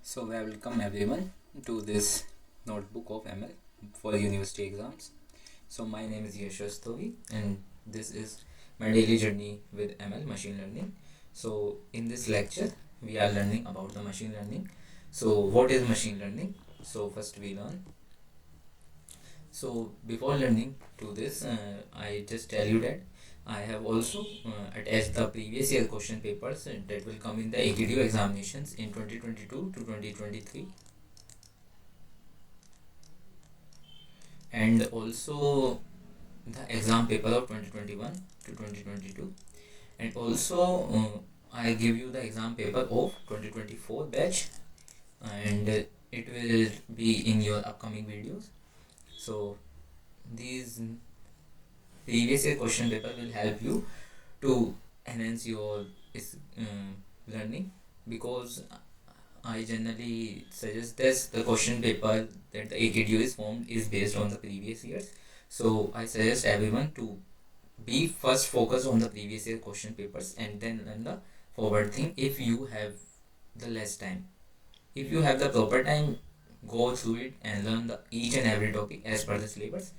So, welcome everyone to this notebook of ML for university exams. So, my name is Yashas Tovi, and this is my daily journey with ML machine learning. So, in this lecture, we are learning about the machine learning. So, what is machine learning? So, first we learn. So, before learning to this, I just tell you that I have also attached the previous year question papers that will come in the AKDU examinations in 2022 to 2023, and also the exam paper of 2021 to 2022, and also I give you the exam paper of 2024 batch, and it will be in your upcoming videos. So these previous year question paper will help you to enhance your learning, because I generally suggest this the question paper that the AKDU is formed is based on the previous years. So I suggest everyone to be first focus on the previous year question papers and then learn the forward thing if you have the less time. If you have the proper time, go through it and learn the each and every topic as per the syllabus.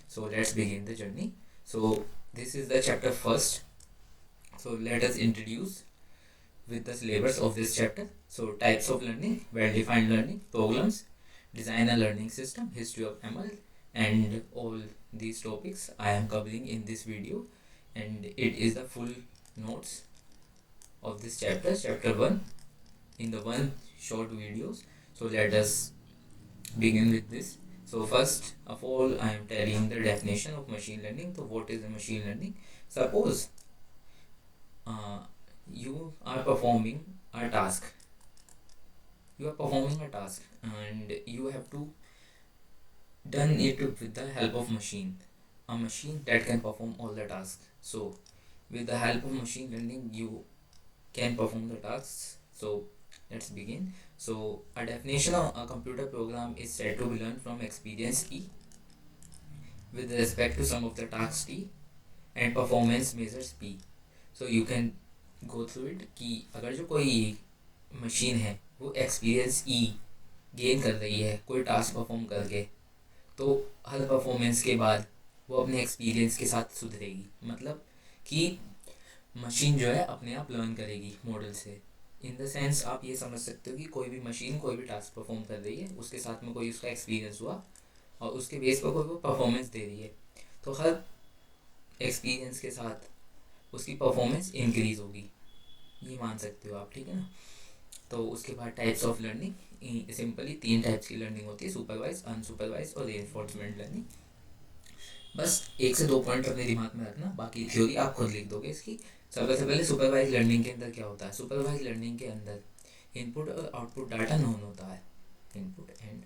So let's begin the journey. So this is the chapter first. So let us introduce with the syllabus of this chapter. So types of learning, well-defined learning, problems, design a learning system, history of ML, and all these topics I am covering in this video, and it is the full notes of this chapter 1, in the one short videos. So let us begin with this. So first of all, I am telling the definition of machine learning. So what is a machine learning? Suppose uh, you are performing a task. You are performing a task and you have to done it with the help of machine. A machine that can perform all the tasks. So with the help of machine learning, you can perform the tasks. So let's begin. So a definition of a computer program is said to be learned from experience E with respect to some of the tasks T and performance measures P. So you can go through it कि अगर जो कोई machine है वो experience ई gain कर रही है कोई टास्क परफॉर्म करके, तो हर परफॉर्मेंस के बाद वो अपने एक्सपीरियंस के साथ सुधरेगी, मतलब कि मशीन जो है अपने आप लर्न करेगी मॉडल से। इन द सेंस आप ये समझ सकते हो कि कोई भी मशीन कोई भी टास्क परफॉर्म कर रही है, उसके साथ में कोई उसका एक्सपीरियंस हुआ और उसके बेस पर कोई वो परफॉर्मेंस दे रही है, तो हर एक्सपीरियंस के साथ उसकी परफॉर्मेंस इंक्रीज होगी, ये मान सकते हो आप, ठीक है ना। तो उसके बाद types of learning, simply 3 types की लर्निंग होती है, सुपरवाइज, अनसुपरवाइज और रेनफोर्समेंट लर्निंग। बस 1 से 2 पॉइंट अपने दिमाग में रखना, बाकी थ्योरी आप खुद लिख दोगे इसकी। सबसे पहले सुपरवाइज लर्निंग के अंदर क्या होता है? सुपरवाइज लर्निंग के अंदर इनपुट और आउटपुट डाटा नोन होता है, इनपुट एंड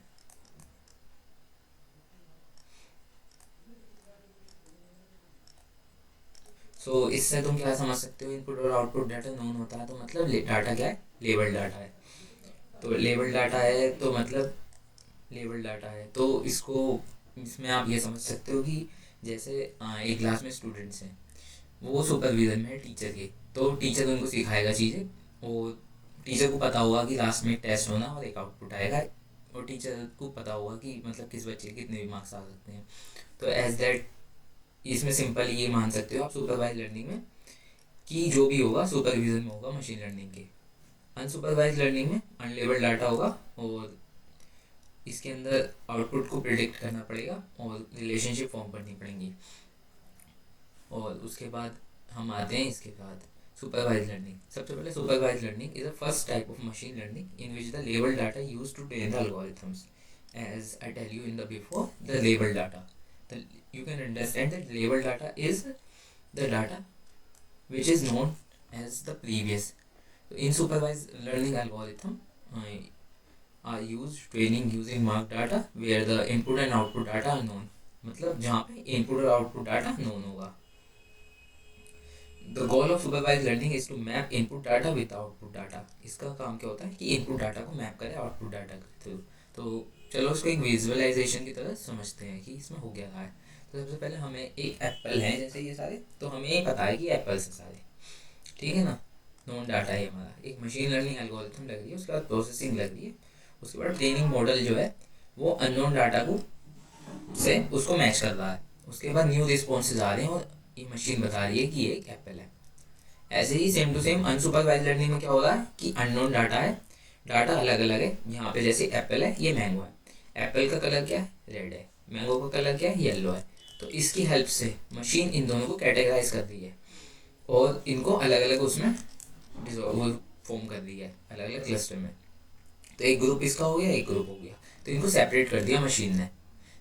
सो इससे तुम क्या समझ सकते हो? इनपुट और आउटपुट डाटा नोन होता है तो मतलब डाटा क्या है? लेबल डाटा है। तो लेबल डाटा है तो मतलब लेबल डाटा है, तो इसको इसमें आप ये समझ सकते हो कि जैसे एक क्लास में स्टूडेंट्स हैं, वो सुपरविजन में है टीचर के, तो टीचर उनको सिखाएगा चीज़ें और टीचर को पता होगा कि लास्ट में एक टेस्ट होना और एक आउटपुट आएगा, और टीचर को पता होगा कि मतलब किस बच्चे के कितने भी मार्क्स आ सकते हैं। तो एज दैट इसमें सिंपल ये मान सकते हो आप सुपरवाइज लर्निंग में कि जो भी होगा सुपरविजन में होगा मशीन लर्निंग के। अनसुपरवाइज लर्निंग में अनलेबल डाटा होगा और इसके अंदर आउटपुट को प्रिडिक्ट करना पड़ेगा और रिलेशनशिप फॉर्म करनी पड़ेंगी। और उसके बाद हम आते हैं इसके बाद सुपरवाइज लर्निंग। सबसे पहले supervised learning is a first type of machine learning in which the label data use to train the algorithms, as I tell you in the before, the label data, you can understand that label data is the data which is known as the previous. So in supervised learning algorithm are used training using marked data where the input and output data are known, मतलब जहाँ पे input और output data known होगा। The goal of supervised learning is to map input data with output data। इसका काम क्या होता है कि input data को map करे output data के थ्रू। तो चलो उसको एक विजुअलाइजेशन की तरह समझते हैं कि इसमें हो क्या रहा है। तो सबसे पहले हमें एक एप्पल है जैसे ये सारे, तो हमें ये पता है कि एप्पल्स हैं सारे, ठीक है ना। नोन डाटा है हमारा, एक मशीन लर्निंग एल्गोरिथम लग रही है, उसके बाद प्रोसेसिंग लग रही है, उसके बाद ट्रेनिंग मॉडल जो है वो अननोन डाटा को से उसको मैच कर रहा है। उसके बाद न्यू रिस्पॉन्सेज आ रहे हैं और ये मशीन बता रही है कि ये एक एप्पल है। ऐसे ही same to same unsupervised learning में क्या होगा कि अननोन डाटा है, डाटा अलग अलग है। यहाँ पे जैसे एप्पल है, ये मैंगो है। एप्पल का कलर क्या है, रेड है। मैंगो का कलर क्या है, येलो है। तो इसकी हेल्प से मशीन इन दोनों को कैटेगराइज कर रही है और इनको अलग अलग उसमें फॉर्म कर दी है, अलग अलग क्लस्टर में। तो एक ग्रुप इसका हो गया, एक ग्रुप हो गया, तो इनको सेपरेट कर दिया मशीन ने।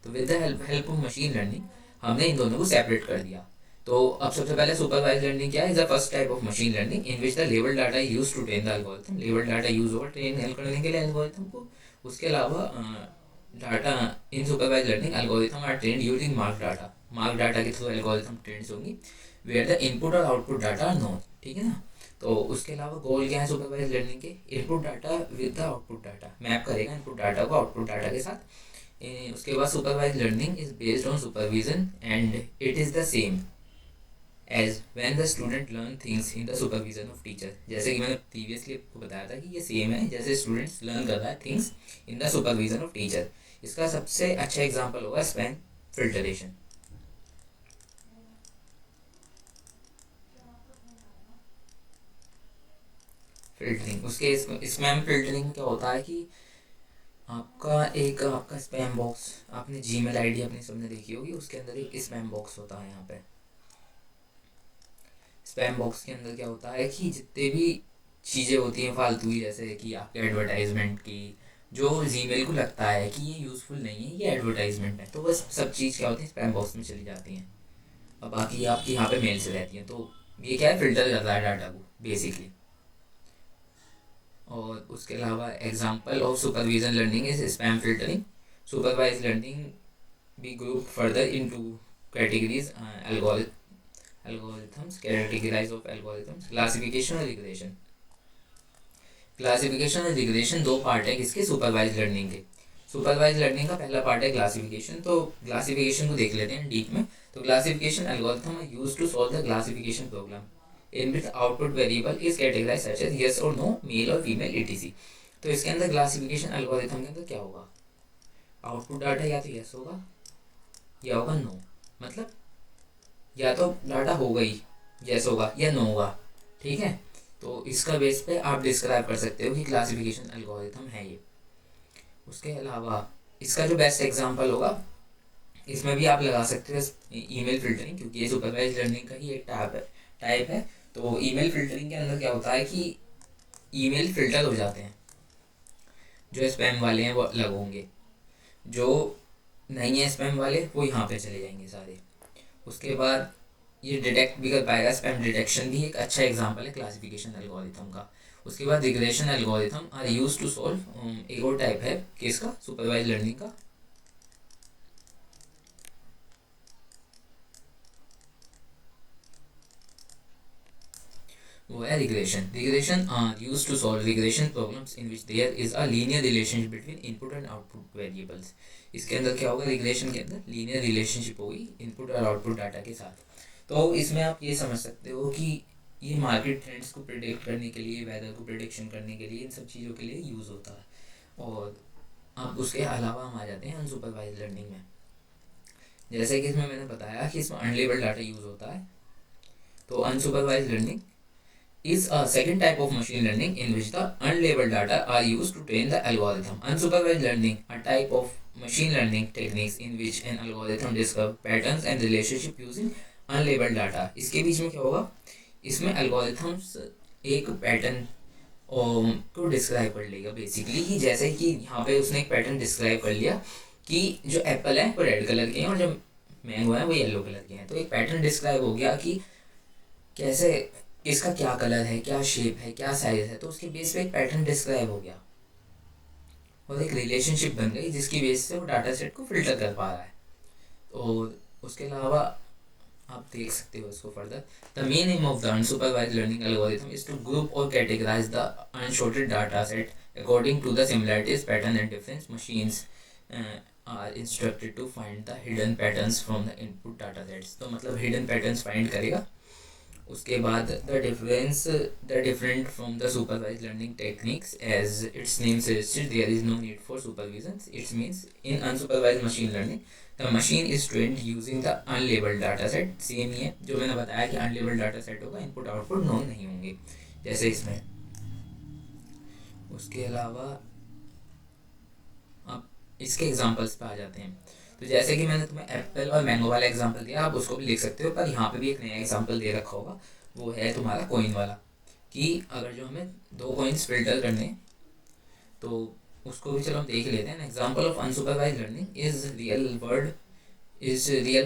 तो with the help of machine learning हमने इन दोनों को सेपरेट कर दिया। तो अब सबसे पहले सुपरवाइज लर्निंग क्या है, is the first type of machine learning in which the label data use to train the algorithm. Label data use होगा ट्रेन करने के लिए एल्गोरिथम को। उसके अलावा data in supervised learning algorithm are trained using mark data. Mark data के through algorithm trained होंगी where the input और आउटपुट डाटा आर नोन। ठीक है ना। तो उसके अलावा गोल क्या है सुपरवाइज लर्निंग के, input data with the output data, map करेगा इनपुट डाटा को आउटपुट डाटा के साथ। उसके बाद supervised learning is based on supervision and it is the same as when the student learn things in the supervision of teacher. जैसे कि मैंने previously आपको बताया था कि ये सेम है जैसे स्टूडेंट्स लर्न कर रहा है things in the supervision of teacher. इसका सबसे अच्छा एग्जाम्पल होगा स्पैम फिल्टरेशन। फिल्टरिंग, उसके स्पैम फिल्टरिंग क्या होता है कि आपका स्पैम बॉक्स, आपने जीमेल आईडी अपनी सबने देखी होगी, उसके अंदर एक स्पैम बॉक्स होता है। यहाँ पे स्पैम बॉक्स के अंदर क्या होता है कि जितने भी चीज़ें होती हैं फालतू ही, जैसे कि आपके एडवर्टाइजमेंट की, जो जीमेल को लगता है कि ये यूज़फुल नहीं है, ये एडवर्टाइजमेंट है, तो बस सब चीज़ क्या होती है स्पैम बॉक्स में चली जाती हैं। अब बाकी आपकी यहाँ पे मेल से रहती हैं। तो ये क्या है, फिल्टर कर रहा है डाटा को बेसिकली। और उसके अलावा example of supervision learning is spam filtering. Supervised learning be group further into categories algorithms, categorize of algorithms, classification और रिग्रेशन। क्लासिफिकेशन और रिग्रेशन दो पार्ट है किसके, सुपरवाइज लर्निंग के। सुपरवाइज लर्निंग का पहला पार्ट है क्लासिफिकेशन। तो क्लासिफिकेशन को देख लेते हैं डीप में। तो classification algorithm are used to solve the classification problem in which output variable is categorize such as yes और नो, मेल और फीमेल etc। तो इसके अंदर क्लासिफिकेशन एल्गोरिथम के अंदर क्या होगा, आउटपुट डाटा या तो यस होगा या होगा नो। मतलब या तो डाटा होगा ही, यस होगा या नो होगा। ठीक है। तो इसका बेस पे आप डिस्क्राइब कर सकते हो कि क्लासिफिकेशन एल्गोरिथम है ये। उसके अलावा इसका जो बेस्ट एग्जांपल होगा, इसमें भी आप लगा सकते हो ईमेल फिल्टरिंग, क्योंकि ये सुपरवाइज लर्निंग का ही एक टाइप है। तो ईमेल फिल्टरिंग के अंदर क्या होता है कि ईमेल फिल्टर हो जाते हैं, जो स्पैम वाले हैं वो अलग होंगे, जो नहीं है स्पैम वाले वो यहाँ पे चले जाएंगे सारे। उसके बाद ये डिटेक्ट भी कर पाएगा, स्पैम डिटेक्शन भी एक अच्छा एग्जांपल है क्लासिफिकेशन एल्गोरिथम का। उसके बाद regression algorithm are used to solve, एक और टाइप है किसका, सुपरवाइज लर्निंग का, वो है regression. Regression are used to solve regression problems in which there is a linear relationship between input and output variables. इसके अंदर क्या होगा, रिग्रेशन के अंदर लीनियर रिलेशनशिप होगी इनपुट और आउटपुट डाटा के साथ। तो इसमें आप ये समझ सकते हो कि ये मार्केट ट्रेंड्स को प्रिडिक्ट करने के लिए, वेदर को प्रिडिक्शन करने के लिए, इन सब चीज़ों के लिए यूज़ होता है। और अब उसके अलावा हम आ जाते हैं अनसुपरवाइज लर्निंग में। जैसे कि इसमें मैंने बताया कि इसमें अनलेबल्ड डाटा यूज़ होता है। तो unsupervised learning is a second type of machine learning in which the unlabeled data are used to train the algorithm. Unsupervised learning, a type of machine learning techniques in which an algorithm discover patterns and relationship using unlabeled data. इसके बीच में क्या होगा, इसमें algorithms एक pattern को describe कर लेगा basically, कि जैसे कि यहाँ पे उसने एक पैटर्न डिस्क्राइब कर लिया कि जो एप्पल है वो रेड कलर के हैं और जो मैंगो है वो येलो कलर के हैं। तो एक पैटर्न डिस्क्राइब हो गया कि कैसे इसका क्या कलर है, क्या शेप है, क्या साइज है। तो उसके बेस पे एक पैटर्न डिस्क्राइब हो गया और एक रिलेशनशिप बन गई जिसकी बेस से वो डाटा सेट को फिल्टर कर पा रहा है। और उसके अलावा आप देख सकते हो इसको further, the main aim of the unsupervised learning algorithm is to group or categorize the unsorted data set according to the similarities, pattern and difference. Machines are instructed to find the hidden patterns from the input data sets. तो मतलब hidden patterns find करेगा उसके बाद the different from the supervised learning techniques as its name suggested there is no need for supervision. It's means in unsupervised machine learning the machine is trained using the unlabelled data set. Same ही है जो मैंने बताया कि unlabelled data set होगा, input output known नहीं होंगे जैसे इसमें. उसके अलावा अब इसके एग्जांपल्स पे आ जाते हैं. तो जैसे कि मैंने तुम्हें एप्पल और मैंगो वाला एग्जांपल दिया, आप उसको भी लिख सकते हो, पर यहाँ पे भी एक नया एग्जांपल दे रखा होगा, वो है तुम्हारा कॉइन वाला. कि अगर जो हमें दो कॉइन्स फिल्टर करने, तो उसको भी चलो हम देख लेते हैं. Example of unsupervised learning is real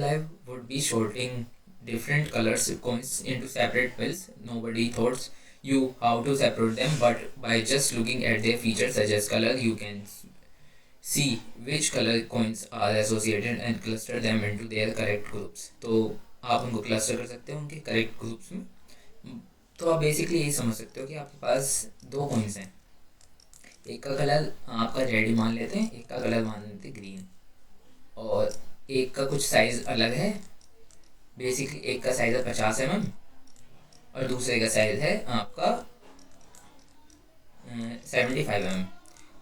life would be sorting different colors coins into separate pills. Nobody thought you how to separate them, but by just looking at their features such as color, you can see which color coins are associated and cluster them into their correct groups. तो आप उनको cluster कर सकते हो उनके correct groups में. तो आप बेसिकली यही समझ सकते हो कि आपके पास दो कॉइन्स हैं, एक का कलर आपका रेड मान लेते हैं, एक का कलर मान लेते हैं ग्रीन, और एक का कुछ साइज़ अलग है. बेसिकली एक का साइज़ है 50 mm और दूसरे का साइज़ है आपका 75 mm.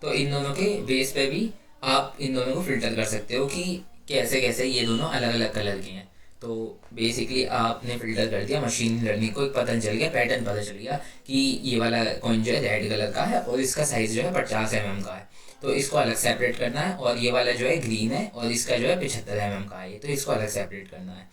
तो इन दोनों के बेस पे भी आप इन दोनों को फिल्टर कर सकते हो कि कैसे कैसे ये दोनों अलग अलग कलर के हैं. तो बेसिकली आपने फिल्टर कर दिया, मशीन लर्निंग को एक पता चल गया, पैटर्न पता चल गया कि ये वाला कॉइन जो है रेड कलर का है और इसका साइज़ जो है 50 mm का है, तो इसको अलग सेपरेट करना है. और ये वाला जो है ग्रीन है और इसका जो है 75 mm का है, तो इसको अलग सेपरेट करना है.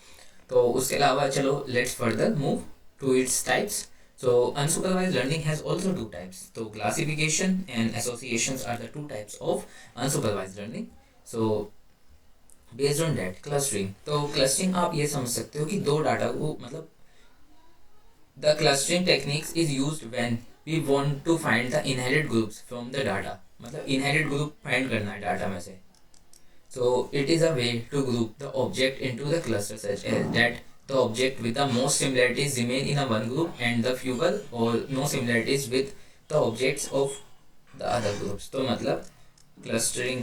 तो उसके अलावा चलो let's further move to its types. So unsupervised learning has also two types. So classification and associations are the two types of unsupervised learning. So based on that clustering. तो clustering आप ये समझ सकते हो कि दो डाटा को मतलब the clustering techniques is used when we want to find the inherent groups from the data. मतलब inherent group find करना है डाटा में से. So it is a way to group the object into the cluster such as that the object with the most similarities remain in a one group and the fewer or no similarities with the objects of the other groups. तो मतलब clustering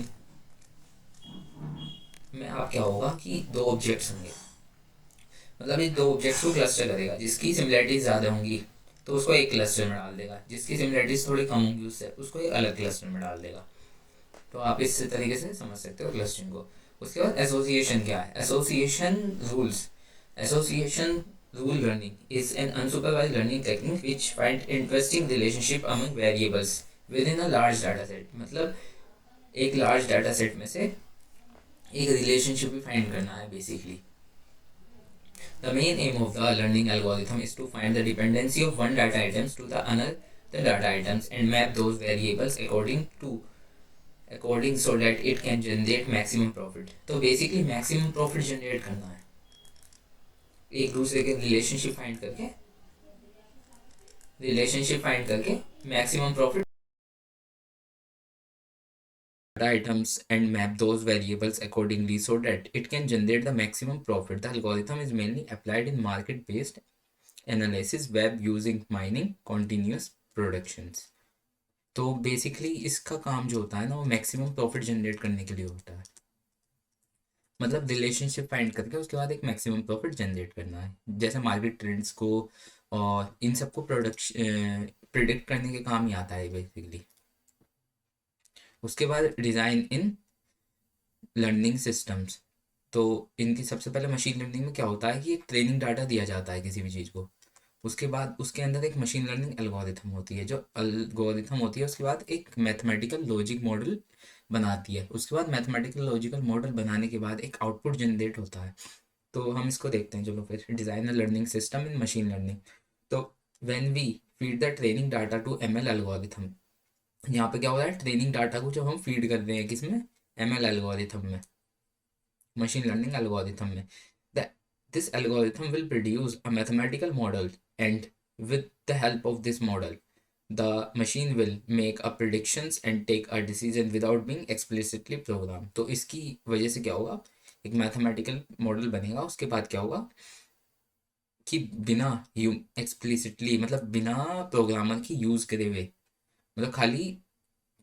में आप क्या होगा कि दो objects होंगे, मतलब ये दो ऑब्जेक्ट्स को क्लस्टर करेगा, जिसकी सिमिलरिटीज ज़्यादा होंगी तो उसको एक क्लस्टर में डाल देगा, जिसकी सिमिलरिटीज थोड़ी कम होंगी उससे उसको एक अलग क्लस्टर में डाल देगा. तो आप इस तरीके से समझ सकते हो क्लस्टरिंग को. उसके बाद एसोसिएशन क्या है. Association rule learning is an unsupervised learning technique which find interesting relationship among variables within a large data set. मतलब एक large data set में से एक relationship भी find करना है basically. The main aim of the learning algorithm is to find the dependency of one data items to the another data items and map those variables according so that it can generate maximum profit. तो basically maximum profit generate करना है एक दूसरे के relationship find करके maximum profit items and map those variables accordingly so that it can generate the maximum profit. The algorithm is mainly applied in market-based analysis web using mining continuous productions. तो basically इसका काम जो होता है ना वो maximum profit generate करने के लिए होता है. मतलब रिलेशनशिप फाइंड करके उसके बाद एक मैक्सिमम प्रॉफिट जनरेट करना है, जैसे मार्केट ट्रेंड्स को और इन सबको प्रिडिक्ट करने के काम ही आता है बेसिकली. उसके बाद डिज़ाइन इन लर्निंग सिस्टम्स. तो इनकी सबसे पहले मशीन लर्निंग में क्या होता है कि एक ट्रेनिंग डाटा दिया जाता है किसी भी चीज़ को, उसके बाद उसके अंदर एक मशीन लर्निंग एल्गोरिथम होती है. जो एल्गोरिथम होती है उसके बाद एक मैथमेटिकल लॉजिक मॉडल बनाती है. उसके बाद मैथमेटिकल लॉजिकल मॉडल बनाने के बाद एक आउटपुट जनरेट होता है. तो हम इसको देखते हैं. चलो फिर design a learning system in machine learning. तो when we feed the training data to ML algorithm, यहाँ पे क्या हो रहा है ट्रेनिंग डाटा को जब हम फीड कर रहे हैं किसमें एमएल एल्गोरिथम में, मशीन लर्निंग एल्गोरिथम में, this algorithm will produce a mathematical model and with the help of this model the machine will make a predictions and take a decision without being explicitly programmed. तो इसकी वजह से क्या होगा एक mathematical model बनेगा. उसके बाद क्या होगा कि बिना एक्सप्लिसिटली मतलब बिना प्रोग्रामर की यूज़ करे हुए, मतलब खाली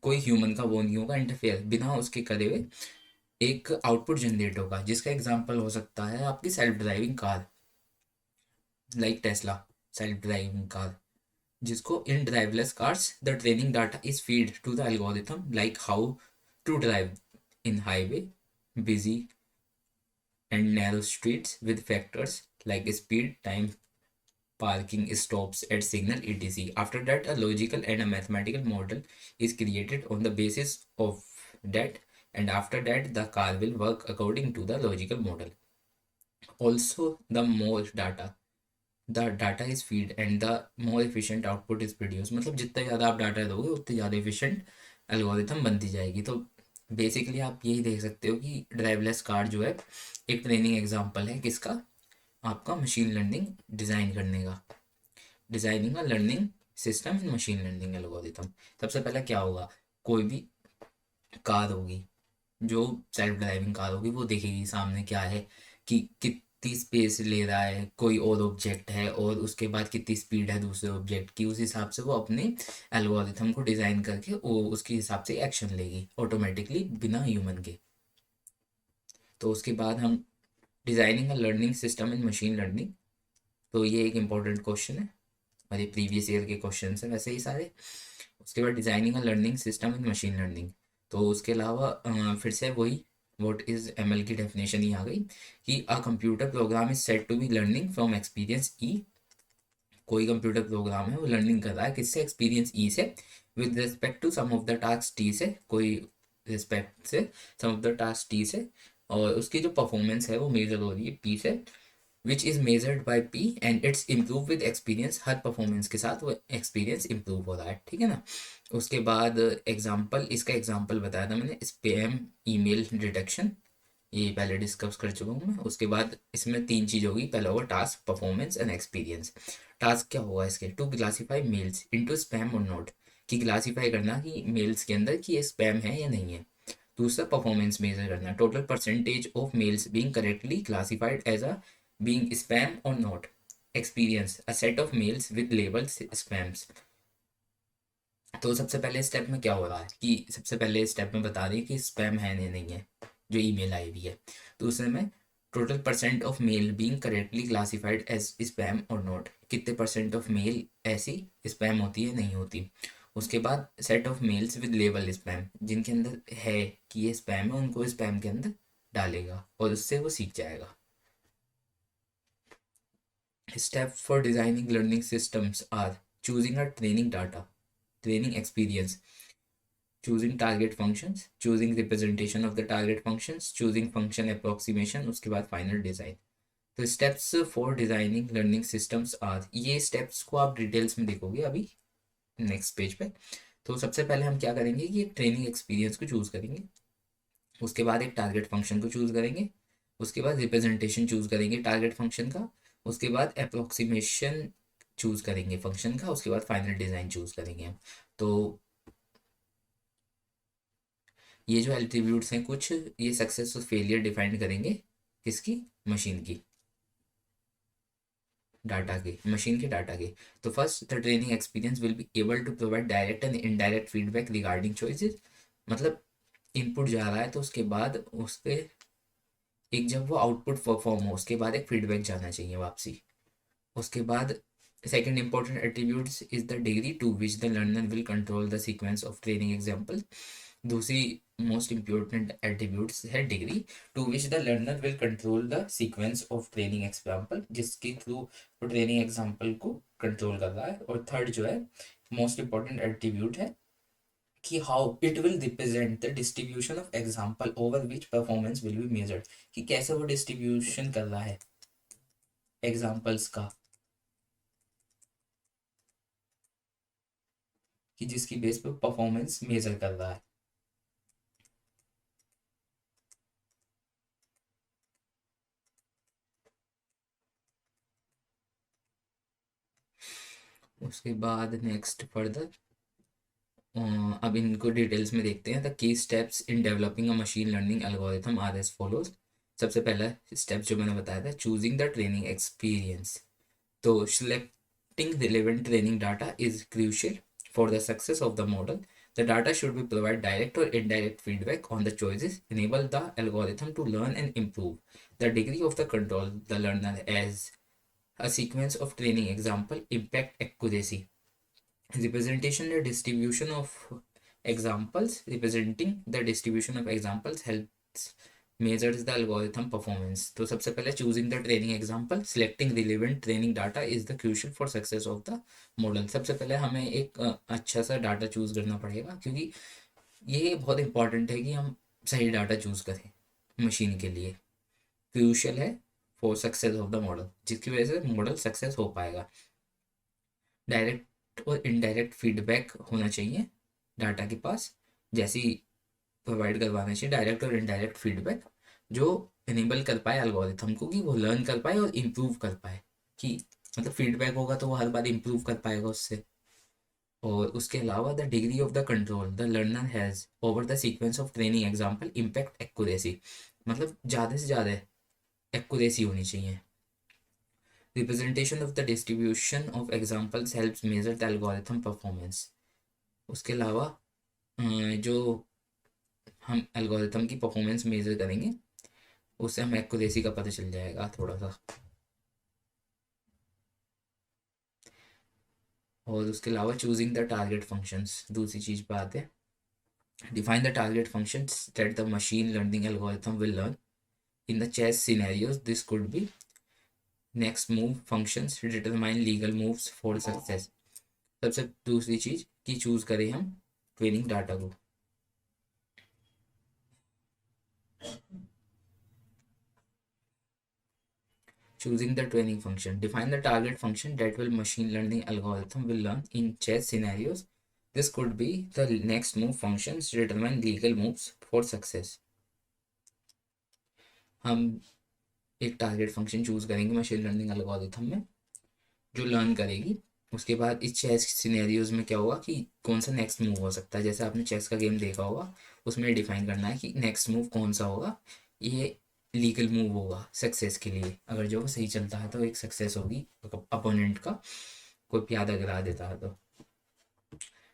कोई ह्यूमन का वो नहीं होगा इंटरफेयर, बिना उसके करे हुए एक आउटपुट जनरेट होगा. जिसका एग्जांपल हो सकता है आपकी self driving car like Tesla. Self driving car, जिसको in driverless cars the training data is feed to the algorithm like how to drive in highway, busy and narrow streets with factors like speed, time, parking stops at signal, etc. After that, a logical and a mathematical model is created on the basis of that, and after that, the car will work according to the logical model. Also, the data is feed and the more efficient output is produced. मतलब जितना ज़्यादा आप data दोगे उतनी ज़्यादा efficient algorithm बनती जाएगी। तो बेसिकली आप यही देख सकते हो कि ड्राइवलेस कार जो है एक ट्रेनिंग एग्जांपल है किसका, आपका मशीन लर्निंग डिज़ाइन करने का, designing a learning system in machine learning algorithm. सबसे पहले क्या होगा, कोई भी कार होगी जो सेल्फ ड्राइविंग कार होगी वो देखेगी सामने क्या है कि कितनी स्पेस ले रहा है कोई और ऑब्जेक्ट है और उसके बाद कितनी स्पीड है दूसरे ऑब्जेक्ट की, उस हिसाब से वो अपने एल्गोरिथम को डिज़ाइन करके वो उसके हिसाब से एक्शन लेगी ऑटोमेटिकली बिना ह्यूमन के। तो उसके बाद हम designing a learning system in machine learning, तो ये एक इम्पॉर्टेंट क्वेश्चन है और ये प्रीवियस ईयर के क्वेश्चन हैं वैसे ही सारे। उसके बाद designing a learning system in machine learning, तो उसके अलावा फिर से वही व्हाट इज़ एमएल की डेफिनेशन ही आ गई कि a computer program is set to be learning from experience E. कोई कंप्यूटर प्रोग्राम है वो लर्निंग कर रहा है किससे, एक्सपीरियंस ई से, with respect to some of the task T से, कोई रिस्पेक्ट से some of the task T से, और उसकी जो परफॉर्मेंस है वो मेजर हो रही है पी से, which is measured by P and it's improve with experience. Her performance के साथ वो एक्सपीरियंस इम्प्रूव हो रहा है, ठीक है ना। उसके बाद एग्जाम्पल, इसका एग्जाम्पल बताया था मैंने, स्पैम ईमेल डिटेक्शन, ये पहले डिस्कस कर चुका हूँ मैं। उसके बाद इसमें तीन चीज़ होगी, पहला होगा task, performance and experience. Task क्या होगा इसके, to classify mails into spam और नॉट, कि क्लासीफाई करना कि मेल्स के अंदर कि ये स्पैम है या नहीं है। दूसरा परफॉर्मेंस मेजर करना, total percentage of mails being correctly classified as a being spam और not. Experience, a set of mails with label spams. तो सबसे पहले स्टेप में क्या हो रहा है कि सबसे पहले स्टेप में बता दें कि स्पैम है या नहीं है जो ईमेल आई हुई है। दूसरे में total percent of mail being correctly classified as spam और नॉट, कितने परसेंट ऑफ मेल ऐसी स्पैम होती है नहीं होती। उसके बाद set of mails with label spam, जिनके अंदर है कि ये स्पैम है उनको स्पैम के अंदर डालेगा और उससे वो सीख जाएगा। Step for designing learning systems are choosing a training data, training experience, choosing target functions, choosing representation of the target functions, choosing function approximation, उसके बाद final design। तो steps for designing learning systems are, ये steps को आप details में देखोगे अभी next page पे। तो सबसे पहले हम क्या करेंगे कि ट्रेनिंग एक्सपीरियंस को चूज करेंगे, उसके बाद एक टारगेट फंक्शन को चूज करेंगे, उसके बाद रिप्रेजेंटेशन चूज करेंगे टारगेट फंक्शन का, उसके बाद अप्रोक्सीमेशन चूज करेंगे फंक्शन का, उसके बाद फाइनल डिजाइन चूज करेंगे हम। तो ये जो एट्रीब्यूट्स हैं कुछ, ये सक्सेस और फेलियर डिफाइन करेंगे किसकी, मशीन की, डाटा के, मशीन के डाटा के। तो first, the training experience will be able to provide direct and indirect feedback regarding choices. मतलब इनपुट जा रहा है तो उसके बाद उस पर एक, जब वो आउटपुट परफॉर्म हो उसके बाद एक फीडबैक जाना चाहिए वापसी। उसके बाद second important attributes is the degree to which the learner will control the sequence of training example. दूसरी मोस्ट इंपॉर्टेंट एट्रीब्यूट्स है degree to which the learner will control the sequence of training example, जिसके through वो training example को control कर रहा है। और third जो है मोस्ट इंपॉर्टेंट एट्रीब्यूट है कि how it will represent the distribution of example over which performance will be measured, कि कैसे वो डिस्ट्रीब्यूशन कर रहा है एग्जाम्पल्स का, कि जिसकी बेस पर परफॉर्मेंस मेजर कर रहा है। उसके बाद नेक्स्ट फर्दर अब इनको डिटेल्स में देखते हैं। The key steps in developing a machine learning algorithm are as follows. सबसे पहला स्टेप जो मैंने बताया था, चूजिंग द ट्रेनिंग एक्सपीरियंस। तो selecting relevant training data is crucial for the success of the model. The data should be provide direct or indirect feedback on the choices, enable the algorithm to learn and improve. The degree of the control the learner has A sequence of training example impact accuracy. Representation the distribution of examples representing the distribution of examples helps measures the algorithm performance. तो सबसे पहले choosing the training example, selecting relevant training data is the crucial for success of the model. सबसे पहले हमें एक अच्छा सा data choose करना पड़ेगा, क्योंकि ये बहुत इंपॉर्टेंट है कि हम सही डाटा चूज करें मशीन के लिए, क्रूशियल है for success of the model, जिसकी वजह से मॉडल सक्सेस हो पाएगा। डायरेक्ट और इनडायरेक्ट फीडबैक होना चाहिए डाटा के पास, जैसी प्रोवाइड करवाना चाहिए डायरेक्ट और इनडायरेक्ट फीडबैक, जो इनेबल कर पाए एल्गोरिथम को कि वो लर्न कर पाए और इम्प्रूव कर पाए, कि मतलब फीडबैक होगा तो वो हर बार इम्प्रूव कर पाएगा उससे। और उसके अलावा the degree of the control the learner has over the sequence of training example impact accuracy, मतलब ज़्यादा से ज़्यादा एक्यूरेसी होनी चाहिए। Representation of the distribution of examples helps measure the algorithm performance. उसके अलावा जो हम एल्गोरिथम की परफॉर्मेंस मेजर करेंगे उससे हमें एक्यूरेसी का पता चल जाएगा थोड़ा सा। और उसके अलावा चूजिंग द टारगेट फंक्शंस, दूसरी चीज़ पे आते हैं। Define the target functions that the machine learning algorithm will learn. In the chess scenarios this could be next move functions determine legal moves for success. सबसे दूसरी चीज़ कि चूज़ करें हम ट्रेनिंग डाटा को। Choosing the training function. Define the target function that will machine learning algorithm will learn in chess scenarios. This could be the next move functions to determine legal moves for success. हम एक target function choose करेंगे machine learning algorithm में जो learn करेगी। उसके बाद इस chess scenarios में क्या होगा कि कौन सा नेक्स्ट मूव हो सकता है। जैसे आपने चेस का गेम देखा होगा, उसमें डिफाइन करना है कि नेक्स्ट मूव कौन सा होगा, ये लीगल मूव होगा सक्सेस के लिए। अगर जो सही चलता है तो एक सक्सेस होगी अपोनेंट का, कोई प्यादा गिरा देता है तो।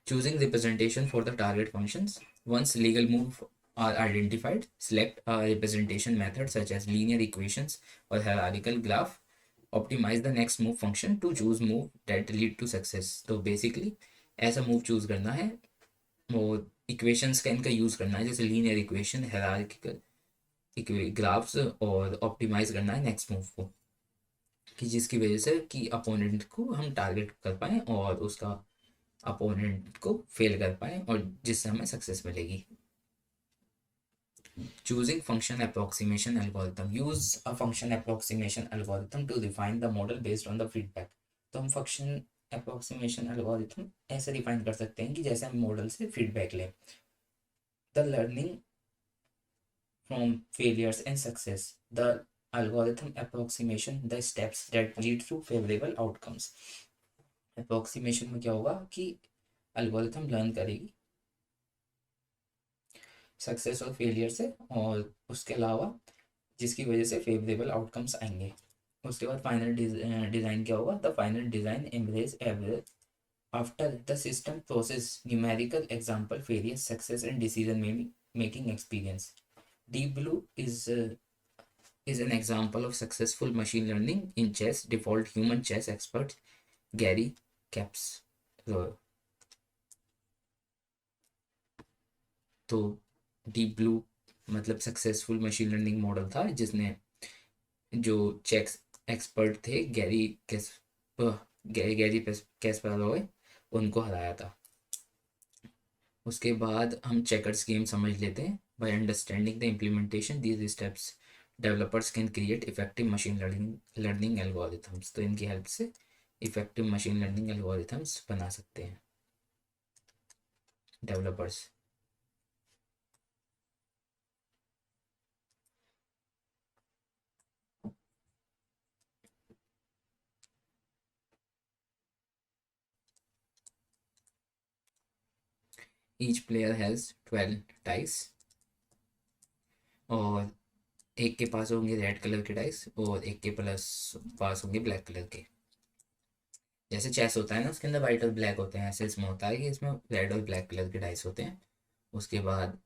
Choosing representation for the target functions, once legal move are identified, select a representation method such as linear equations or hierarchical graph. Optimize the next move function to choose move that lead to success. तो basically ऐसा move choose करना है, वो equations का इनका use करना है, जैसे लीनियर इक्वेशन, हायरार्किकल ग्राफ्स, और ऑप्टिमाइज करना है नेक्स्ट मूव को, कि जिसकी वजह से कि अपोनेंट को हम टारगेट कर पाएँ और उसका अपोनेंट को फेल कर पाएँ, और जिससे हमें सक्सेस मिलेगी। Choosing function approximation algorithm. Use a function approximation algorithm to define the model based on the feedback. तो हम function approximation algorithm ऐसे डिफाइन कर सकते हैं कि जैसे हम मॉडल से फीडबैक लें। The learning from failures and success. The algorithm approximation the steps that lead to favorable outcomes. Approximation में क्या होगा कि algorithm लर्न करेगी सक्सेस और फेलियर से, और उसके अलावा जिसकी वजह से फेवरेबल आउटकम्स आएंगे। उसके बाद फाइनल डिज़ाइन क्या होगा, the final design embrace average after the system process numerical example failure success and decision making experience. Deep blue is an example of successful machine learning in chess. Default human chess expert Gary Kasparov. तो deep blue मतलब successful machine learning model था, जिसने जो chess expert थे Gary कैस्पारोव उनको हराया था। उसके बाद हम चेकर्स गेम समझ लेते हैं। By understanding the implementation these steps developers can create effective machine learning algorithms. तो इनकी हेल्प से इफेक्टिव मशीन लर्निंग एल्गोरिथम्स बना सकते हैं developers. Each player has 12 dice, और एक के पास होंगे रेड कलर के डाइस और एक के पास होंगे ब्लैक कलर के। जैसे चेस होता है ना, उसके अंदर वाइट और ब्लैक होते हैं, ऐसे इसमें होता है कि इसमें रेड और ब्लैक कलर के डाइस होते हैं। उसके बाद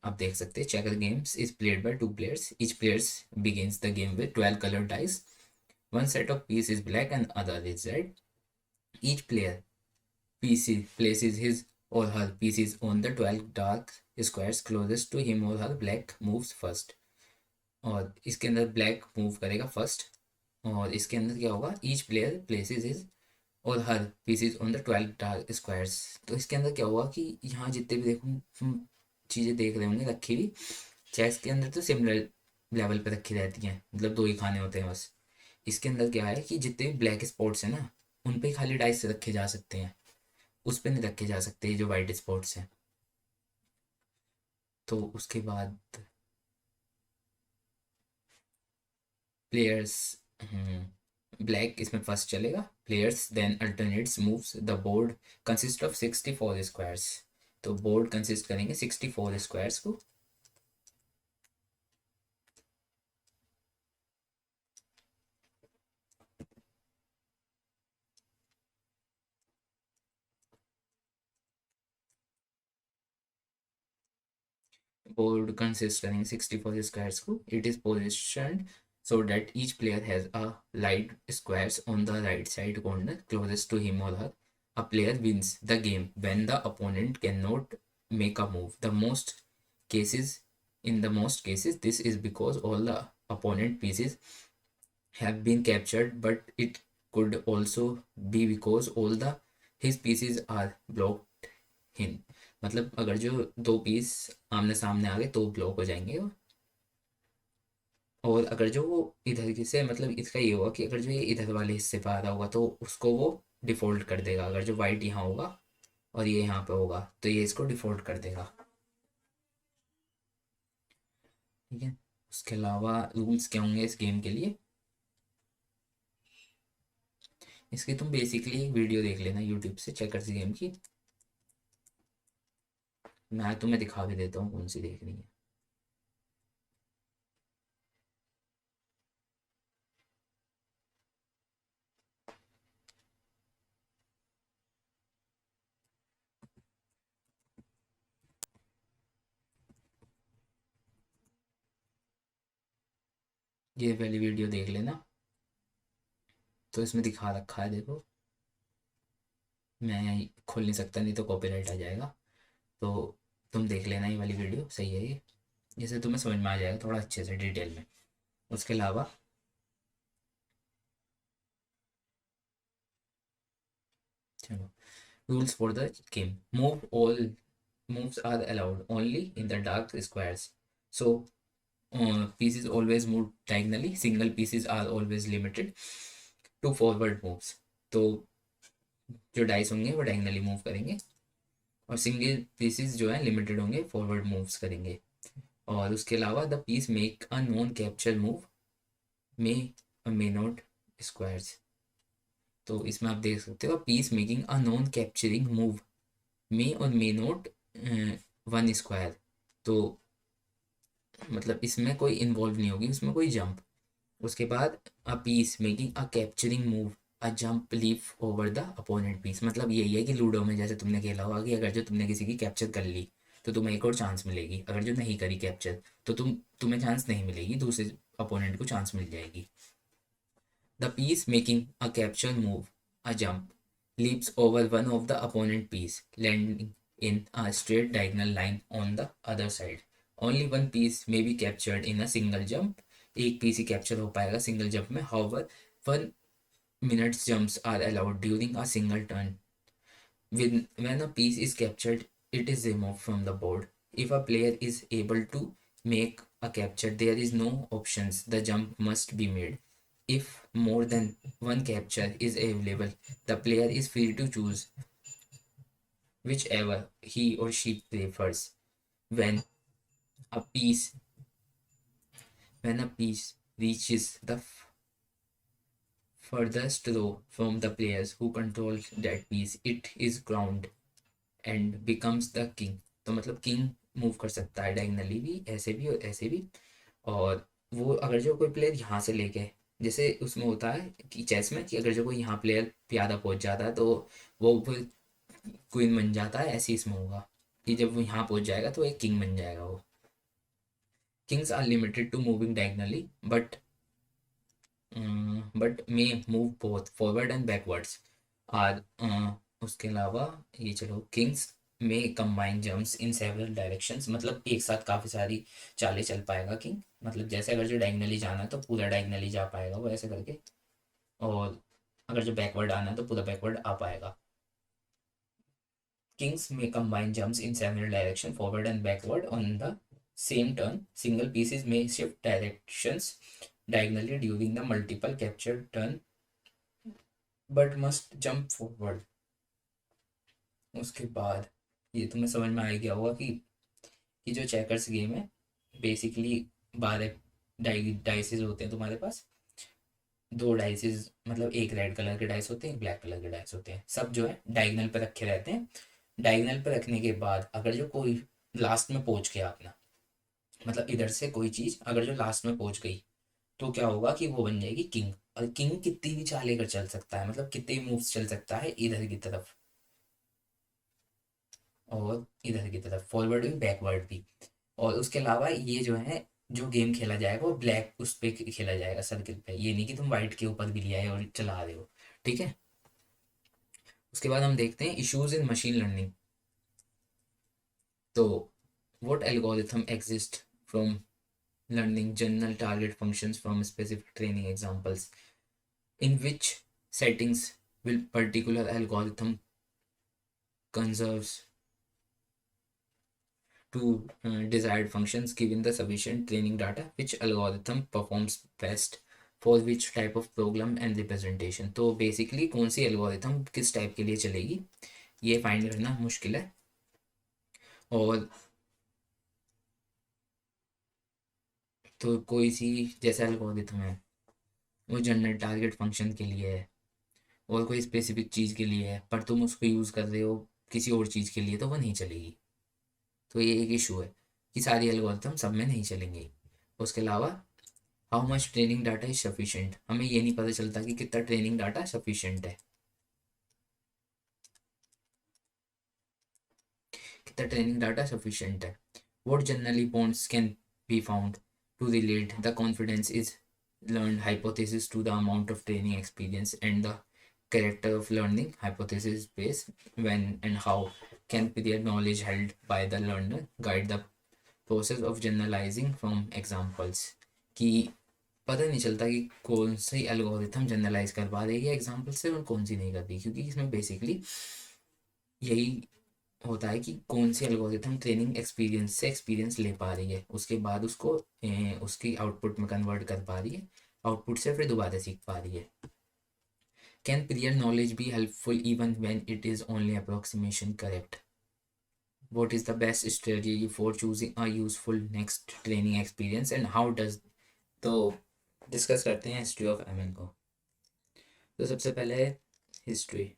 आप देख सकते हैं checker games is played by 2 players. Each players begins the game with 12 colored dice One set of piece is black and other is red. Each player PC places his or her pieces on the 12 dark squares closest to him or her. Black moves first. और इसके अंदर black move करेगा first. और इसके अंदर क्या होगा, each player places his or her pieces on the 12 dark squares. तो इसके अंदर क्या हुआ कि यहाँ जितने भी देखो चीज़ें देख रहे होंगे रखी हुई, चेस के अंदर तो सिमिलर लेवल पे रखी रहती हैं, मतलब दो ही खाने होते हैं बस. इसके अंदर क्या है कि जितने भी ब्लैक स्पॉट्स हैं ना, उन पे खाली डाइस रखे जा सकते हैं, उस पे नहीं रखे जा सकते जो वाइट स्पॉट्स हैं. तो उसके बाद प्लेयर्स, ब्लैक इसमें फर्स्ट चलेगा. Players then alternates moves. The board consist of 64 squares. तो बोर्ड कंसिस्ट करेंगे 64 स्क्वायर्स को. बोर्ड कंसिस्ट करेंगे 64 स्क्वायर्स को. It is positioned so that each player has a light squares on the right side corner closest to him or her. A player wins the game when the opponent cannot make a move. In the most cases, this is because all the opponent pieces have been captured, but it could also be because all the his pieces are blocked in. मतलब अगर जो दो piece आमने सामने आ गए तो block हो जाएंगे. और अगर जो वो इधर की से, मतलब इसका ये होगा कि अगर जो ये इधर वाले हिस्से पे आ रहा होगा तो उसको वो डिफ़ॉल्ट कर देगा. अगर जो वाइट यहाँ होगा और ये यहाँ पे होगा तो ये इसको डिफ़ॉल्ट कर देगा. ठीक है. उसके अलावा रूल्स क्या होंगे इस गेम के लिए, इसकी तुम बेसिकली एक वीडियो देख लेना यूट्यूब से चेकर्स गेम की. मैं तुम्हें दिखा भी देता हूँ कौन सी देखनी है. ये पहली वीडियो देख लेना. तो इसमें दिखा रखा है देखो. मैं खोल नहीं सकता, नहीं तो कॉपीराइट आ जाएगा. तो तुम देख लेना, ये वाली वीडियो सही है ये. जैसे तुम्हें समझ में आ जाएगा थोड़ा अच्छे से डिटेल में. उसके अलावा चलो, rules for the game. All moves are allowed only in the dark squares. So pieces always move diagonally. Single pieces are always limited to forward moves. तो जो डाइस होंगे वो डायगनली मूव करेंगे और सिंगल पीसेस जो है limited होंगे, forward moves करेंगे. और उसके अलावा the piece make a non capture move may not squares. तो इसमें आप देख सकते हो piece making a non capturing move may or may not one square. तो मतलब इसमें कोई इन्वॉल्व नहीं होगी, उसमें कोई जंप. उसके बाद a piece making a capturing move a jump leaps over the opponent piece. मतलब यही है कि लूडो में जैसे तुमने खेला होगा कि अगर जो तुमने किसी की कैप्चर कर ली तो तुम्हें एक और चांस मिलेगी. अगर जो नहीं करी कैप्चर तो तुम्हें चांस नहीं मिलेगी, दूसरे अपोनेंट को चांस मिल जाएगी. The piece making a capture move a jump leaps over one of the opponent piece, landing in a straight diagonal line on the other side. Only one piece may be captured in a single jump. एक piece ही capture हो पाएगा single jump में. However, 1 minute jumps are allowed during a single turn. When a piece is captured, it is removed from the board. If a player is able to make a capture, there is no options. The jump must be made. If more than one capture is available, the player is free to choose whichever he or she prefers. When a piece when a piece reaches the furthest row from the players who control that piece, it is crowned and becomes the king. तो मतलब king move कर सकता है diagonally भी, ऐसे भी और ऐसे भी. और वो अगर जो कोई प्लेयर यहाँ से लेके, जैसे उसमें होता है कि चेस में कि अगर जो कोई यहाँ प्लेयर प्यादा पहुँच जाता है तो वो फिर क्वीन बन जाता है. ऐसे ही इसमें होगा कि जब वो यहाँ पहुँच जाएगा तो एक किंग बन जाएगा वो. Kings are limited to moving diagonally but but may move both forward and backwards are. उसके अलावा ये चलो, kings may combine jumps in several directions, मतलब एक साथ काफ़ी सारी चालें चल पाएगा किंग, मतलब जैसे अगर जो डायगनली जाना है तो पूरा डायगनली जा पाएगा वो ऐसे करके, और अगर जो बैकवर्ड आना है तो पूरा बैकवर्ड आ पाएगा। Kings may combine jumps in several directions, forward and backward on the same turn. Single pieces may shift directions diagonally during the multiple captured turn, but must jump forward. उसके बाद ये तुम्हें समझ में आ गया होगा कि जो चेकर्स गेम है बेसिकली 12 डाइसेस होते हैं तुम्हारे पास। दो डाइसेस मतलब एक रेड कलर के डाइस होते हैं, एक ब्लैक कलर के डाइस होते हैं, सब जो है डायगनल पे रखे रहते हैं। डायगनल पे रखने के बाद अगर जो कोई लास्ट में पहुंच गया अपना, मतलब इधर से कोई चीज अगर जो लास्ट में पहुंच गई तो क्या होगा कि वो बन जाएगी किंग। और किंग कितनी भी चाल लेकर चल सकता है, मतलब कितने भी मूव्स चल सकता है इधर की तरफ और इधर की तरफ, फॉरवर्ड भी बैकवर्ड भी। और उसके अलावा ये जो है जो गेम खेला जाएगा वो ब्लैक उस पे खेला जाएगा, सर्किल पे, ये नहीं कि तुम व्हाइट के ऊपर भी लिया है और चला रहे हो। ठीक है। उसके बाद हम देखते हैं इश्यूज इन मशीन लर्निंग। तो what algorithm exist from learning general target functions from specific training examples? In which settings will particular algorithm conserves to desired functions given the sufficient training data? Which algorithm performs best for which type of program and representation? तो basically कौन सी algorithm किस type के लिए चलेगी ये find करना मुश्किल है। और तो कोई सी जैसा एल्गोरिथम है वो जनरल टारगेट फंक्शन के लिए है और कोई स्पेसिफिक चीज़ के लिए है, पर तुम उसको यूज़ कर रहे हो किसी और चीज़ के लिए तो वो नहीं चलेगी। तो ये एक इशू है कि सारी एल्गोरिथम सब में नहीं चलेंगे। उसके अलावा how much training data is sufficient, हमें ये नहीं पता चलता कि कितना ट्रेनिंग डाटा सफिशिएंट है, कितना ट्रेनिंग डाटा सफिशिएंट है। What generally bounds can be found to relate the confidence is learned hypothesis to the amount of training experience and the character of learning hypothesis base. When and how can period knowledge held by the learner guide the process of generalizing from examples? कि पता नहीं चलता कि कौन सी algorithm generalise कर पा रही है एग्जाम्पल से और कौन सी नहीं कर रही, क्योंकि इसमें बेसिकली यही होता है कि कौन सी एल्गोरिथम ट्रेनिंग एक्सपीरियंस से एक्सपीरियंस ले पा रही है, उसके बाद उसको उसकी आउटपुट में कन्वर्ट कर पा रही है, आउटपुट से फिर दोबारा सीख पा रही है। Can prior knowledge be helpful even when it is only approximation correct? What is the best strategy for choosing a useful next training experience and how does, तो डिस्कस करते हैं हिस्ट्री ऑफ एमएल को। तो सबसे पहले है history.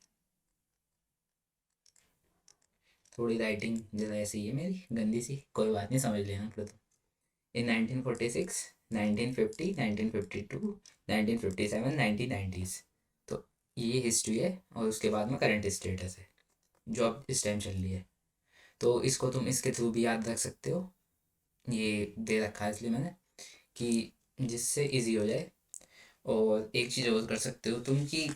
थोड़ी writing जरा ऐसी है मेरी गंदी सी, कोई बात नहीं, समझ लेना फिर तो। इन 1946, 1950, 1952, 1957, 1990s। तो ये हिस्ट्री है और उसके बाद में करंट स्टेटस है जो अब इस टाइम चल रही है। तो इसको तुम इसके थ्रू भी याद रख सकते हो, ये दे रखा है इसलिए मैंने कि जिससे इजी हो जाए। और एक चीज़ और कर सकते हो तुम कि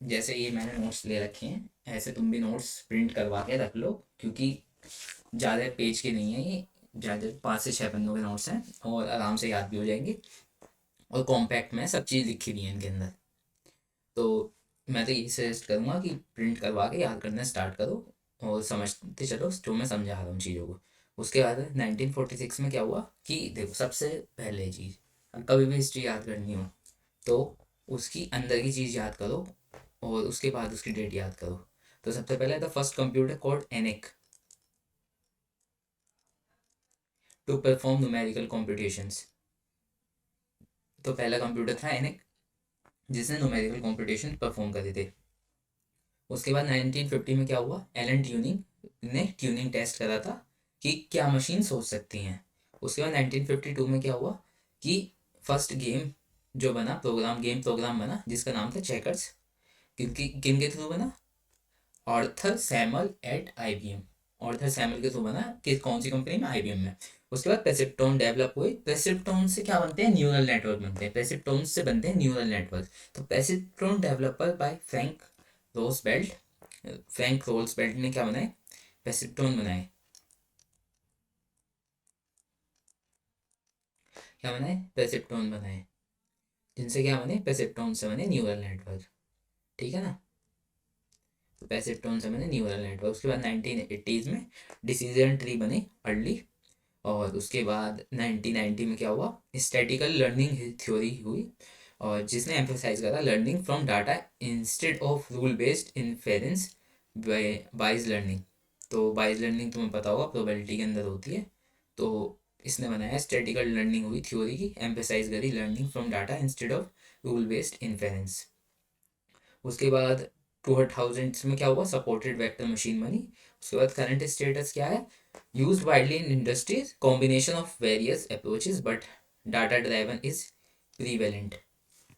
जैसे ये मैंने नोट्स ले रखे हैं ऐसे तुम भी नोट्स प्रिंट करवा के रख लो, क्योंकि ज़्यादा पेज के नहीं है ये, ज़्यादा 5 से 6 पन्नों के नोट्स हैं और आराम से याद भी हो जाएंगे और कॉम्पैक्ट में सब चीज़ लिखी हुई है इनके अंदर। तो मैं तो यही सजेस्ट करूँगा कि प्रिंट करवा के याद करना स्टार्ट करो और समझते चलो जो मैं समझा रहा हूँ चीज़ों को। उसके बाद 1946 में क्या हुआ कि देखो, सबसे पहले चीज़ कभी भी हिस्ट्री याद करनी हो तो उसकी अंदर की चीज़ याद करो और उसके बाद उसकी डेट याद करो। तो सबसे पहले the first computer called ENIAC to perform numerical competitions. तो पहला कंप्यूटर था एनिक जिसने न्यूमेरिकल कॉम्पिटिशन परफॉर्म करे थे। उसके बाद 1950 में क्या हुआ, एलन ट्यूनिंग ने ट्यूनिंग टेस्ट करा था कि क्या मशीन सोच सकती हैं। उसके बाद 1952 में क्या हुआ कि फर्स्ट गेम जो बना, प्रोग्राम बना जिसका नाम था चेकर्स। किन के थ्रू बना, Arthur Samuel at IBM। Arthur Samuel के थ्रू बना कि कौन सी कंपनी में, IBM में। उसके बाद पेसिप्टोन डेवलप हुए। पेसिप्टोन से क्या बनते हैं, न्यूरल नेटवर्क बनते हैं, पेसिप्टोन से बनते हैं न्यूरल नेटवर्क। तो perceptron developer by Frank Roosevelt, Frank Roosevelt ने क्या बनाए, पेसिप्टोन बनाए। क्या बनाए, पेसिप्टोन बनाए, जिनसे क्या बने, पेसिप्टोन से बने न्यूरल नेटवर्क। ठीक है ना, तो पेसिप्टोन से बने न्यूरल नेटवर्क। उसके बाद 1980s में डिसीजन ट्री बने अर्ली, और उसके बाद 1990 में क्या हुआ, स्टैटिकल लर्निंग थ्योरी हुई, और जिसने एम्फोसाइज करा learning from data instead of rule based inference Bayes learning. तो बाइज लर्निंग तुम्हें पता होगा प्रोबेबिलिटी के अंदर होती है। तो इसने बनाया स्टैटिकल लर्निंग हुई थ्योरी की, एम्फोसाइज करी learning from data instead of rule based inference. उसके बाद 2000 में क्या हुआ, सपोर्टेड वेक्टर मशीन बनी। उसके बाद करंट स्टेटस क्या है, used widely in industries, combination of various approaches but data driven is prevalent.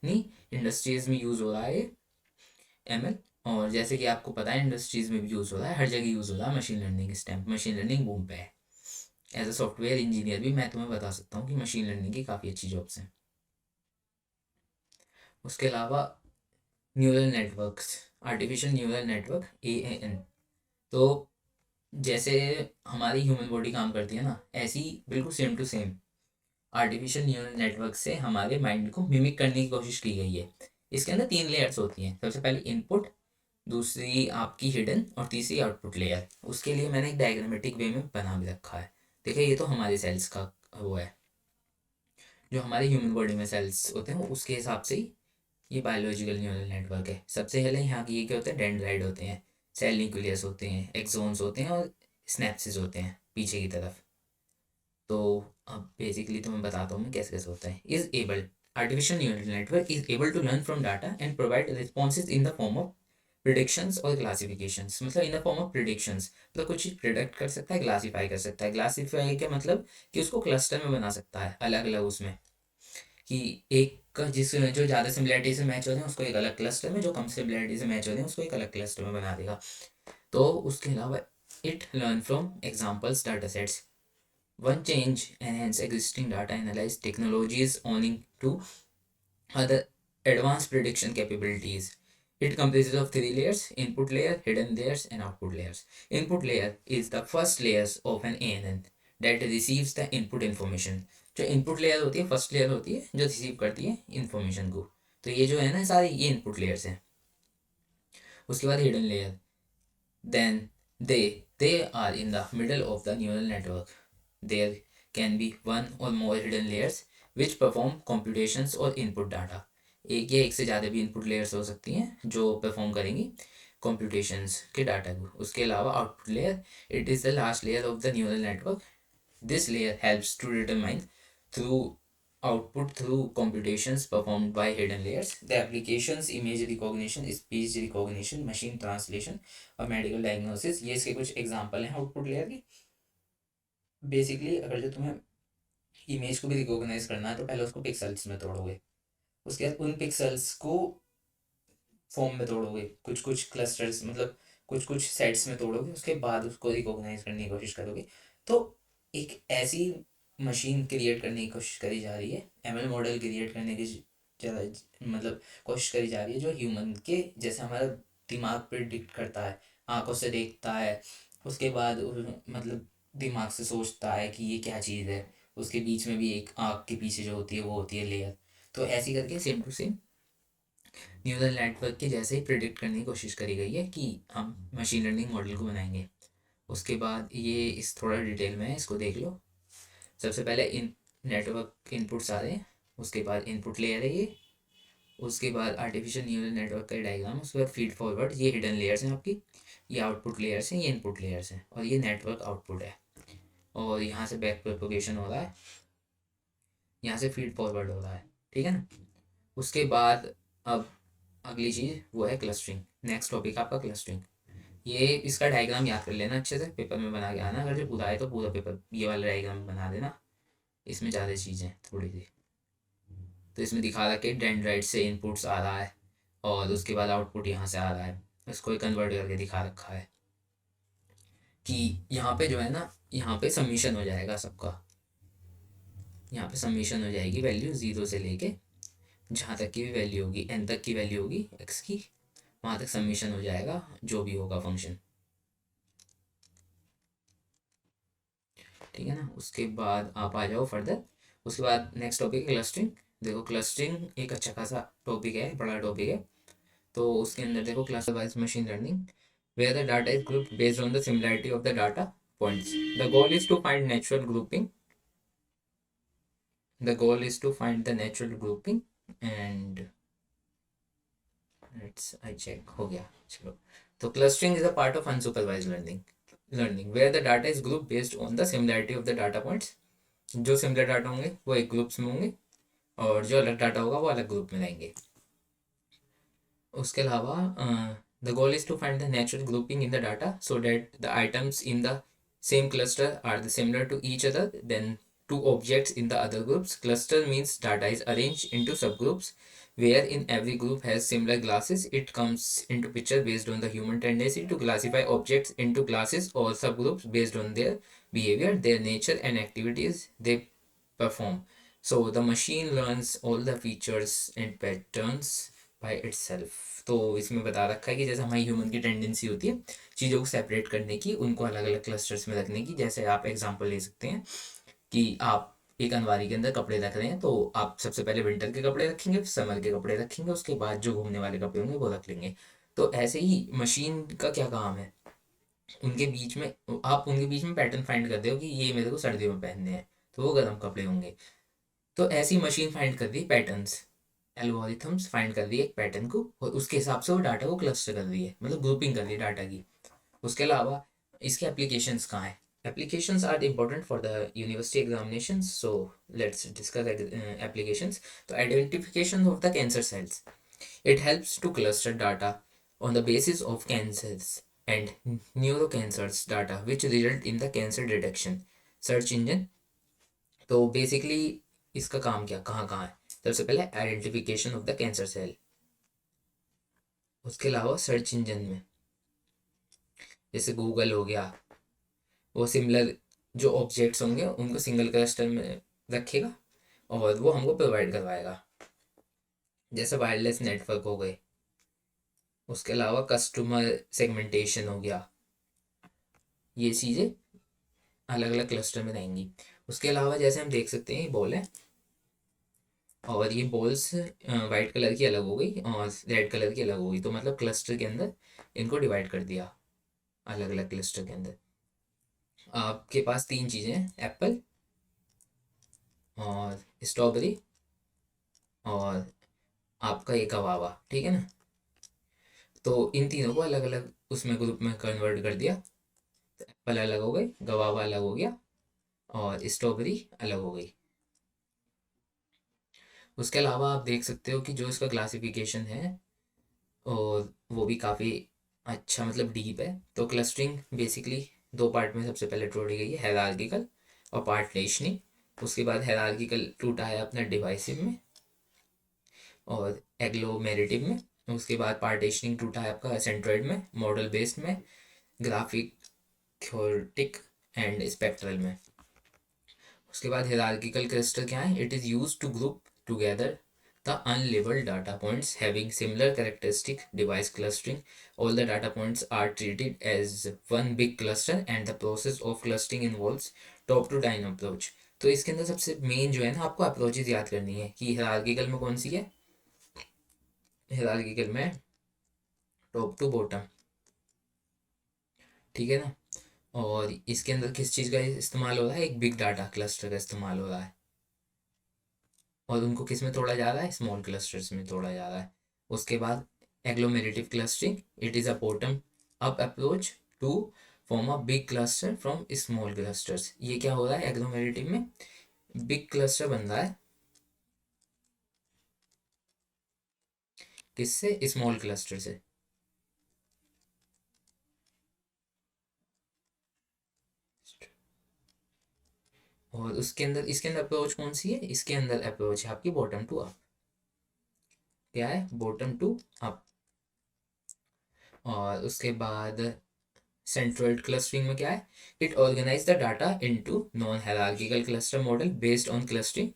नहीं, इंडस्ट्रीज में यूज़ हो रहा है एमएल, और जैसे कि आपको पता है इंडस्ट्रीज में भी यूज़ हो रहा है, हर जगह यूज़ हो रहा है मशीन लर्निंग। इस टाइम मशीन लर्निंग बूम पे है। एज अ सॉफ्टवेयर इंजीनियर भी मैं तुम्हें बता सकता हूँ कि मशीन लर्निंग की काफ़ी अच्छी जॉब्स हैं। उसके अलावा neural networks, artificial neural network ANN। तो जैसे हमारी ह्यूमन बॉडी काम करती है ना, ऐसी बिल्कुल same to same artificial neural network से हमारे माइंड को मिमिक करने की कोशिश की गई है। इसके अंदर 3 लेयर्स होती हैं, सबसे पहले इनपुट, दूसरी आपकी हिडन, और तीसरी आउटपुट लेयर। उसके लिए मैंने एक डायग्रामेटिक वे में बना भी रखा है। देखिए ये तो हमारे सेल्स का वो है, जो हमारे ह्यूमन बॉडी में सेल्स होते हैं उसके हिसाब से ही ये बायोलॉजिकल न्यूरल नेटवर्क है। सबसे पहले यहाँ की ये क्या होते हैं, डेंड्राइड होते हैं, सेल न्यूक्लियस होते हैं, एक्सोन्स होते हैं, और स्नैप्सिस होते हैं पीछे की तरफ। तो अब बेसिकली तो मैं बताता हूँ मैं कैसे कैसे होता है। Is able, artificial neural network is able to learn from data and provide responses in the form of predictions और क्लासिफिकेशंस। मतलब in the form of predictions, मतलब कुछ चीज़ प्रिडिक्ट कर सकता है, क्लासीफाई कर सकता है। क्लासीफाई का मतलब कि उसको क्लस्टर में बना सकता है अलग अलग उसमें, कि एक का जिस जो ज़्यादा सिमिलरिटी से मैच होते हैं उसको एक अलग क्लस्टर में, जो कम सिमिलरिटी से मैच होते हैं उसको एक अलग क्लस्टर में बना देगा। तो उसके अलावा it learn from examples data sets. One change enhance existing data analyse technologies owing to other advanced prediction capabilities. It comprises of 3 layers: input layer, hidden layers, and output layers. Input layer is the first layers of an ANN that receives the input information. जो input layer होती है, first layer होती है जो receive करती है information को। तो ये जो है ना सारे ये इनपुट लेयर्स हैं। उसके बाद hidden layer, then they are in the middle of the neural network. There can be one or more hidden layers which perform computations or input data. एक या एक से ज़्यादा भी इनपुट लेयर्स हो सकती हैं जो परफॉर्म करेंगी computations के डाटा को। उसके अलावा output layer, it is the last layer of the neural network. This layer helps to determine through output through computations performed by hidden layers. The applications image recognition, speech recognition, machine translation और medical diagnosis, ये इसके कुछ example हैं output layer के। Basically अगर जो तुम्हें image को भी रिकॉग्नाइज करना है तो पहले उसको पिक्सल्स में तोड़ोगे, उसके बाद उन पिक्सल्स को फॉर्म में तोड़ोगे, कुछ कुछ क्लस्टर्स मतलब कुछ कुछ सेट्स में तोड़ोगे, उसके बाद उसको रिकॉग्नाइज करने की कोशिश करोगे। तो एक ऐसी मशीन क्रिएट करने की कोशिश करी जा रही है, एमएल मॉडल क्रिएट करने की मतलब कोशिश करी जा रही है जो ह्यूमन के जैसे हमारा दिमाग प्रिडिक्ट करता है, आंखों से देखता है, उसके बाद मतलब दिमाग से सोचता है कि ये क्या चीज़ है, उसके बीच में भी एक आँख के पीछे जो होती है वो होती है लेयर। तो ऐसी करके same to same neural network के जैसे ही प्रिडिक्ट करने की कोशिश करी गई है कि हम मशीन लर्निंग मॉडल को बनाएंगे। उसके बाद ये इस थोड़ा डिटेल में है, इसको देख लो। सबसे पहले इन नेटवर्क इनपुट्स आ रहे हैं, उसके बाद इनपुट लेयर है ये, उसके बाद आर्टिफिशियल न्यूरल नेटवर्क का डायग्राम, उसके बाद फीड फॉरवर्ड, ये हिडन लेयर्स हैं आपकी, ये आउटपुट लेयर्स हैं, ये इनपुट लेयर्स हैं, और ये नेटवर्क आउटपुट है। और यहाँ से बैक प्रोपोगेशन हो रहा है, यहाँ से फीड फॉरवर्ड हो रहा है, ठीक है ना। उसके बाद अब अगली चीज़ वो है क्लस्टरिंग। नेक्स्ट टॉपिक आपका क्लस्टरिंग। ये इसका डायग्राम याद कर लेना अच्छे से, पेपर में बना के आना, अगर जो पूरा है तो पूरा पेपर ये वाला डायग्राम बना देना। इसमें ज़्यादा चीज़ें थोड़ी सी, तो इसमें दिखा रहा कि डेंड्राइट से इनपुट्स आ रहा है और उसके बाद आउटपुट यहाँ से आ रहा है, इसको कन्वर्ट करके दिखा रखा है कि यहाँ पे जो है ना, यहाँ पे सबमिशन हो जाएगा सबका, यहाँ पे समीशन हो जाएगी वैल्यू 0 से लेके जहाँ तक की भी वैल्यू होगी, n तक की वैल्यू होगी x की, वहाँ तक समीशन हो जाएगा जो भी होगा फंक्शन। ठीक है ना। उसके बाद आप आ जाओ फर्दर। उसके बाद नेक्स्ट टॉपिक है क्लस्टरिंग। देखो क्लस्टरिंग एक अच्छा खासा टॉपिक है, बड़ा टॉपिक है। तो उसके अंदर देखो cluster wise machine learning where the data is grouped based on the similarity of the data points. The goal is to find natural grouping. The goal is to find the natural grouping and let's I check हो गया चलो। तो clustering is a part of unsupervised learning where the data is grouped based on the similarity of the data points. जो similar data होंगे वो एक groups में होंगे और जो अलग डाटा होगा वो अलग ग्रुप में रहेंगे। उसके अलावा the goal is to find the natural grouping in the data so that the items in the same cluster are the similar to each other then two objects in the other groups. Cluster means data is arranged into subgroups where in every group has similar classes. It comes into picture based on the human tendency to classify objects into classes or subgroups based on their behavior, their nature and activities they perform. So the machine learns all the features and patterns by itself. तो इसमें बता रखा है कि जैसे हमारी human की tendency होती है चीज़ों को सेपरेट करने की, उनको अलग अलग क्लस्टर्स में रखने की। जैसे आप एग्जांपल ले सकते हैं कि आप एक अलमारी के अंदर कपड़े रख रहे हैं, तो आप सबसे पहले विंटर के कपड़े रखेंगे, फिर समर के कपड़े रखेंगे, उसके बाद जो घूमने वाले कपड़े होंगे वो रख लेंगे। तो ऐसे ही मशीन का क्या काम है, उनके बीच में आप उनके बीच में पैटर्न फाइंड कर दो कि ये मेरे को सर्दियों में पहनने हैं तो वो गर्म कपड़े होंगे। तो ऐसी मशीन फाइंड कर रही पैटर्न्स, एल्गोरिथम्स फाइंड कर रही है एक पैटर्न को और उसके हिसाब से वो डाटा को क्लस्टर कर रही है, मतलब ग्रुपिंग कर रही है डाटा की। उसके अलावा इसके एप्लीकेशंस कहाँ हैं? Applications are important for the university examinations, so let's discuss applications. So identification of the cancer cells. It helps to cluster data on the basis of cancers and neurocancers data which result in the cancer detection. Search engine. तो basically इसका काम क्या कहाँ कहाँ है? सबसे पहले identification of the cancer cell. उसके अलावा सर्च इंजन में जैसे गूगल हो गया, वो सिमिलर जो ऑब्जेक्ट्स होंगे उनको सिंगल क्लस्टर में रखेगा और वो हमको प्रोवाइड करवाएगा, जैसे वायरलेस नेटवर्क हो गए। उसके अलावा कस्टमर सेगमेंटेशन हो गया, ये चीज़ें अलग अलग क्लस्टर में रहेंगी। उसके अलावा जैसे हम देख सकते हैं ये बॉल है और ये बॉल्स वाइट कलर की अलग हो गई और रेड कलर की अलग हो गई, तो मतलब क्लस्टर के अंदर इनको डिवाइड कर दिया अलग अलग क्लस्टर के अंदर। आपके पास तीन चीज़ें हैं, एप्पल और स्ट्रॉबेरी और आपका ये गवावा, ठीक है ना। तो इन तीनों को अलग अलग उसमें ग्रुप में कन्वर्ट कर दिया, तो एप्पल अलग हो गए, गवावा अलग हो गया और स्ट्रॉबेरी अलग हो गई। उसके अलावा आप देख सकते हो कि जो इसका क्लासिफिकेशन है और वो भी काफ़ी अच्छा, मतलब डीप है। तो क्लस्टरिंग बेसिकली दो पार्ट में सबसे पहले तोड़ी गई है, हायरार्किकल और पार्टीशनिंग। उसके बाद हायरार्किकल टूटा है अपना डिवाइसिव में और एग्लोमेरेटिव में। उसके बाद पार्टीशनिंग टूटा है आपका सेंट्रोइड में, मॉडल बेस्ड में, ग्राफिक थ्योरेटिक एंड स्पेक्ट्रल में। उसके बाद हायरार्किकल क्लस्टर क्या है? It is use to group together the unlabeled data points having similar characteristic. Device clustering, all the data points are treated as one big cluster and the process of clustering involves top to down approach. तो इसके अंदर सबसे main जो है ना, आपको approaches याद करनी है कि हायरार्किकल में कौन सी है। हायरार्किकल में टॉप टू बॉटम, ठीक है ना। और इसके अंदर किस चीज़ का इस्तेमाल हो रहा है? एक बिग डाटा क्लस्टर का इस्तेमाल हो रहा है और उनको किस में तोड़ा जा रहा है? स्मॉल क्लस्टर्स में तोड़ा जा रहा है। उसके बाद agglomerative clustering, it is a bottom up approach to form a big cluster from small clusters. ये क्या हो रहा है? एग्लोमेरेटिव में बिग क्लस्टर बन रहा है किससे? स्मॉल क्लस्टर से। और उसके अंदर इसके अंदर अप्रोच कौन सी है? इसके अंदर अप्रोच है आपकी बॉटम टू अप। क्या है? Bottom to up. और उसके बाद सेंट्रोइड क्लस्टरिंग में क्या है, it organize the data into non hierarchical cluster model based on clustering.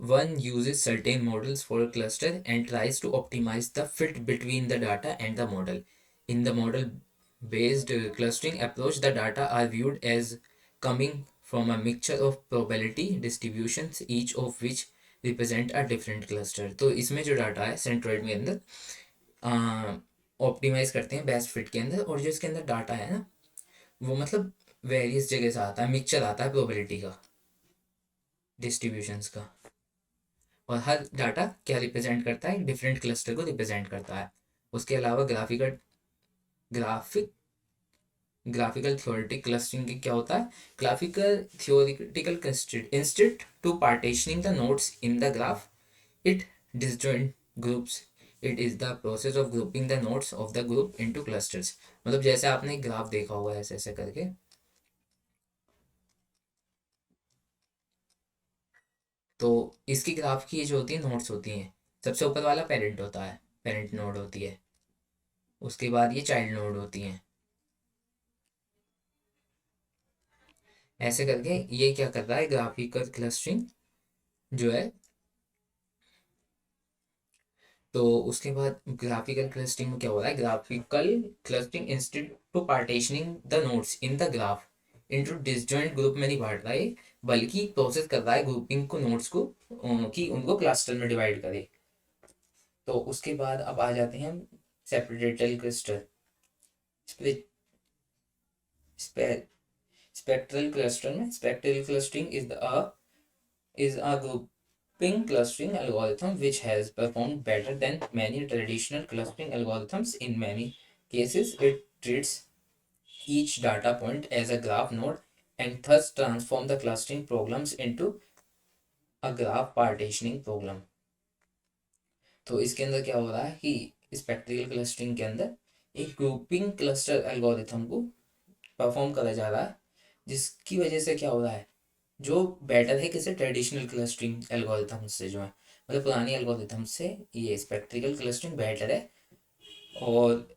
One uses certain models for a cluster and tries to optimize the fit between the data and the model. In the model based clustering approach, the data are viewed as coming from a mixture of probability distributions, each of which represent a different cluster. तो इसमें जो data है centroid में अंदर optimise करते हैं best fit के अंदर, और जो इसके अंदर डाटा है ना वो मतलब वेरियस जगह से आता है, मिक्सचर आता है प्रोबेबिलिटी का, डिस्ट्रीब्यूशंस का, और हर डाटा क्या रिप्रेजेंट करता है, डिफरेंट क्लस्टर को रिप्रेजेंट करता है. उसके अलावा ग्राफिक ग्राफिकल थ्योरेटिक क्लस्टरिंग की क्या होता है, graphical theoretical clustering instead to partitioning the nodes in the graph it disjoint groups. It is the process of grouping the nodes of the group into clusters. मतलब जैसे आपने graph देखा होगा ऐसे ऐसे करके, तो इसकी ग्राफ की जो होती है नोड्स होती हैं, सबसे ऊपर वाला पेरेंट होता है, पेरेंट नोड होती है, उसके बाद ये चाइल्ड नोड होती हैं, ऐसे करके ये क्या कर रहा है ग्राफिकल क्लस्टरिंग जो है. तो उसके बाद ग्राफिकल क्लस्टरिंग में क्या हो रहा है, graphical clustering instead to partitioning the nodes in the graph into disjoint group में नहीं बांट रहा है, बल्कि प्रोसेस कर रहा है ग्रुपिंग को, नोड्स को, कि उनको क्लस्टर में डिवाइड करे. तो उसके बाद अब आ जाते हैं हम सेपरेटल क्लस्टर, स्पेक्ट्रल क्लस्टर में. Spectral clustering is a grouping clustering algorithm which has performed better than many traditional clustering algorithms. In many cases, it treats each data point as a graph node and thus transform the clustering problems into a graph partitioning problem. तो इसके अंदर क्या हो रहा है कि spectral clustering के अंदर एक ग्रुपिंग क्लस्टर एल्गोरिथम को परफॉर्म करा जा रहा है, जिसकी वजह से क्या हो रहा है, जो बेटर है किसी ट्रेडिशनल क्लस्टरिंग एल्गोरिथम से, जो है मतलब पुरानी एल्गोरिथम से ये स्पेक्ट्रिकल क्लस्टरिंग बेटर है. और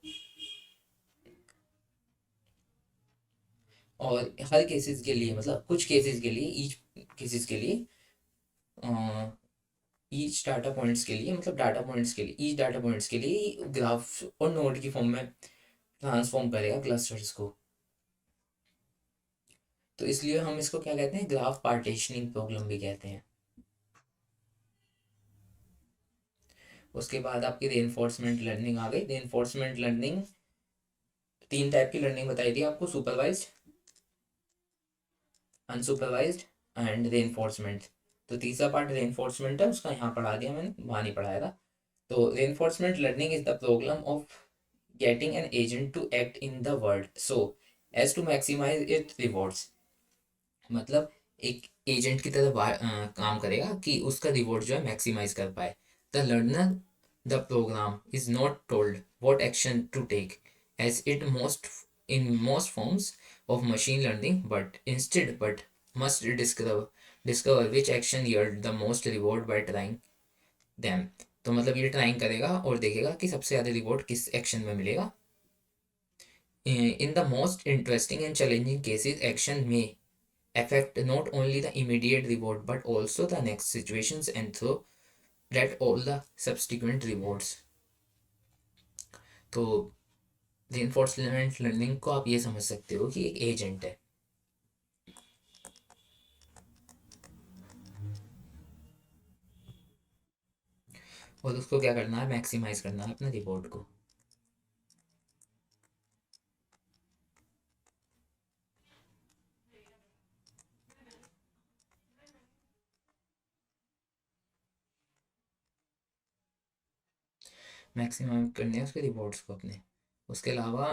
हर केसेस के लिए, मतलब कुछ केसेस के लिए, ईच केसेस के लिए, ईच डाटा पॉइंट्स के लिए, मतलब डाटा पॉइंट्स के लिए, ईच डाटा पॉइंट्स के लिए ग्राफ और नोड की फॉर्म में ट्रांसफॉर्म करेगा क्लस्टर्स को. तो इसलिए हम इसको क्या कहते हैं, ग्राफ पार्टीशनिंग प्रॉब्लम भी कहते हैं. उसके बाद आपकी रेनफोर्समेंट लर्निंग आ गई. रेनफोर्समेंट लर्निंग तीन टाइप की लर्निंग बताई थी आपको, सुपरवाइज्ड, अनसुपरवाइज्ड एंड रेनफोर्समेंट. तो तीसरा पार्ट रेनफोर्समेंट है, उसका यहाँ पढ़ा दिया मैंने, वहाँ नहीं पढ़ाया था. तो reinforcement learning is the program of getting an agent to act in the world so as to maximize its rewards. मतलब एक एजेंट की तरह काम करेगा कि उसका रिवॉर्ड जो है मैक्सिमाइज कर पाए. The learner the program is not told what action to take as it most in most forms of machine learning, but must discover which action yield the most reward by trying them. तो मतलब ये trying करेगा और देखेगा कि सबसे ज़्यादा reward किस एक्शन में मिलेगा. In the most interesting and challenging cases, action may affect not only the immediate reward but also the next situations and through that all the subsequent rewards. तो reinforcement learning को आप ये समझ सकते हो कि एक एजेंट है, और उसको क्या करना है, मैक्सिमाइज करना है अपने रिवॉर्ड को. मैक्सिमम करने हैं उसके रिवॉर्ड्स को अपने. उसके अलावा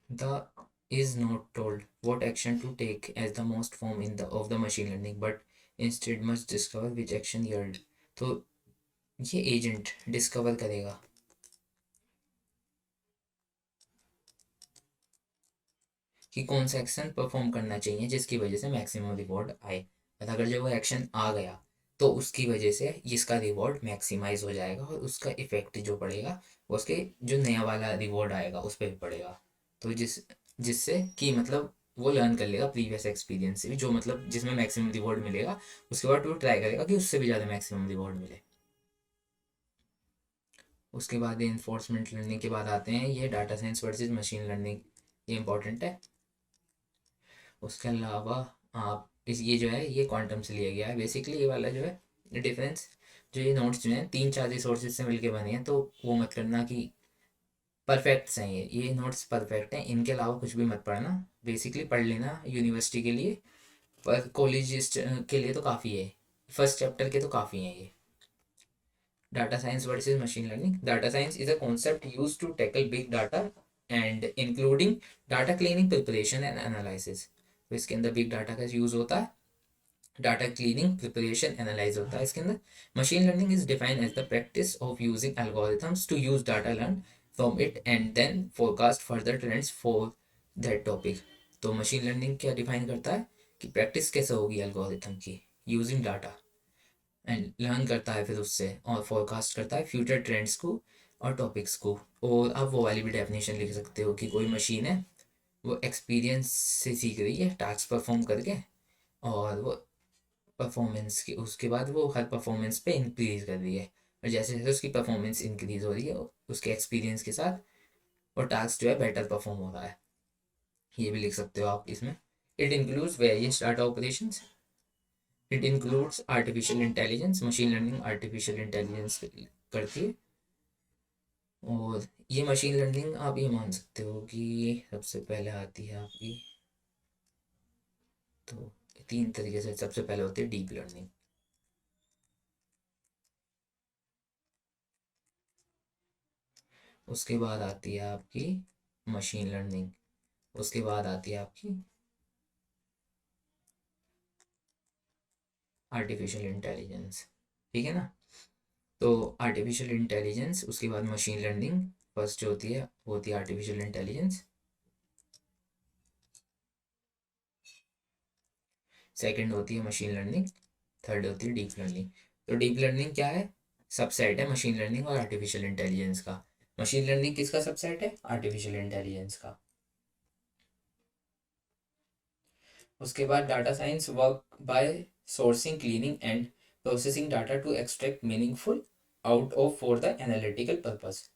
the is not told what action to take as the most form in the of the machine learning, but instead must discover which action yield. तो ये एजेंट डिस्कवर करेगा कि कौन सा एक्शन परफॉर्म करना चाहिए जिसकी वजह से मैक्सिमम रिवॉर्ड आए. और अगर जब वो एक्शन आ गया तो उसकी वजह से इसका रिवॉर्ड मैक्सिमाइज हो जाएगा और उसका इफेक्ट जो पड़ेगा वो उसके जो नया वाला रिवॉर्ड आएगा उस पर भी पड़ेगा। तो जिससे कि मतलब वो लर्न कर लेगा प्रीवियस एक्सपीरियंस से भी, जो मतलब जिसमें मैक्सिमम रिवॉर्ड मिलेगा, उसके बाद वो ट्राई करेगा कि उससे भी ज़्यादा मैक्सिमम रिवॉर्ड मिले। उसके बाद इन्फोर्समेंट लर्निंग के बाद आते हैं ये data science versus machine learning, ये इंपॉर्टेंट है। उसके अलावा आप इस ये जो है ये क्वांटम से लिया गया है बेसिकली, ये वाला जो है डिफरेंस। जो ये नोट्स जो हैं 3-4 रिसोर्सेज से मिलके बने हैं, तो वो मत करना कि परफेक्ट हैं ये नोट्स परफेक्ट हैं, इनके अलावा कुछ भी मत पढ़ना। बेसिकली पढ़ लेना यूनिवर्सिटी के लिए, पर कॉलेज के लिए तो काफ़ी है, फर्स्ट चैप्टर के तो काफ़ी हैं ये। Data science versus machine learning. Data science is a concept used to tackle big data and including data cleaning, preparation and analysis. तो इसके अंदर बिग डाटा का यूज़ होता है, डाटा क्लीनिंग, प्रिपरेशन, एनालाइज होता है इसके अंदर। Machine learning is defined as the practice of using algorithms to use data learn from it and then forecast further trends for that topic. तो machine learning क्या define करता है कि practice कैसे होगी एल्गोरिथम की यूजिंग डाटा, एंड लर्न करता है फिर उससे और फोरकास्ट करता है फ्यूचर ट्रेंड्स को और टॉपिक्स को। और आप वो वाली भी डेफिनेशन लिख सकते हो कि कोई मशीन है वो एक्सपीरियंस से सीख रही है टास्क परफॉर्म करके, और वो परफॉर्मेंस की उसके बाद वो हर परफॉर्मेंस पे इंक्रीज कर रही है, और जैसे जैसे उसकी परफॉर्मेंस इंक्रीज हो रही है उसके एक्सपीरियंस के साथ वो टास्क जो है बेटर परफॉर्म हो रहा है। ये भी लिख सकते हो आप इसमें। It includes various data operations, it includes artificial intelligence, machine learning artificial intelligence करती है। और ये मशीन लर्निंग आप ये मान सकते हो कि सबसे पहले आती है आपकी, तो 3 तरीके से। सबसे पहले होती है डीप लर्निंग, उसके बाद आती है आपकी मशीन लर्निंग, उसके बाद आती है आपकी आर्टिफिशियल इंटेलिजेंस। ठीक है ना। तो आर्टिफिशियल इंटेलिजेंस, उसके बाद मशीन लर्निंग, फर्स्ट जो होती है वो होती है आर्टिफिशियल इंटेलिजेंस, सेकंड होती है मशीन लर्निंग, थर्ड होती है डीप लर्निंग। तो डीप लर्निंग क्या है, सबसेट है मशीन लर्निंग और आर्टिफिशियल इंटेलिजेंस का। मशीन लर्निंग किसका सबसेट है, आर्टिफिशियल इंटेलिजेंस का। उसके बाद data science work by sourcing, cleaning and processing data to extract meaningful out of for the analytical purpose.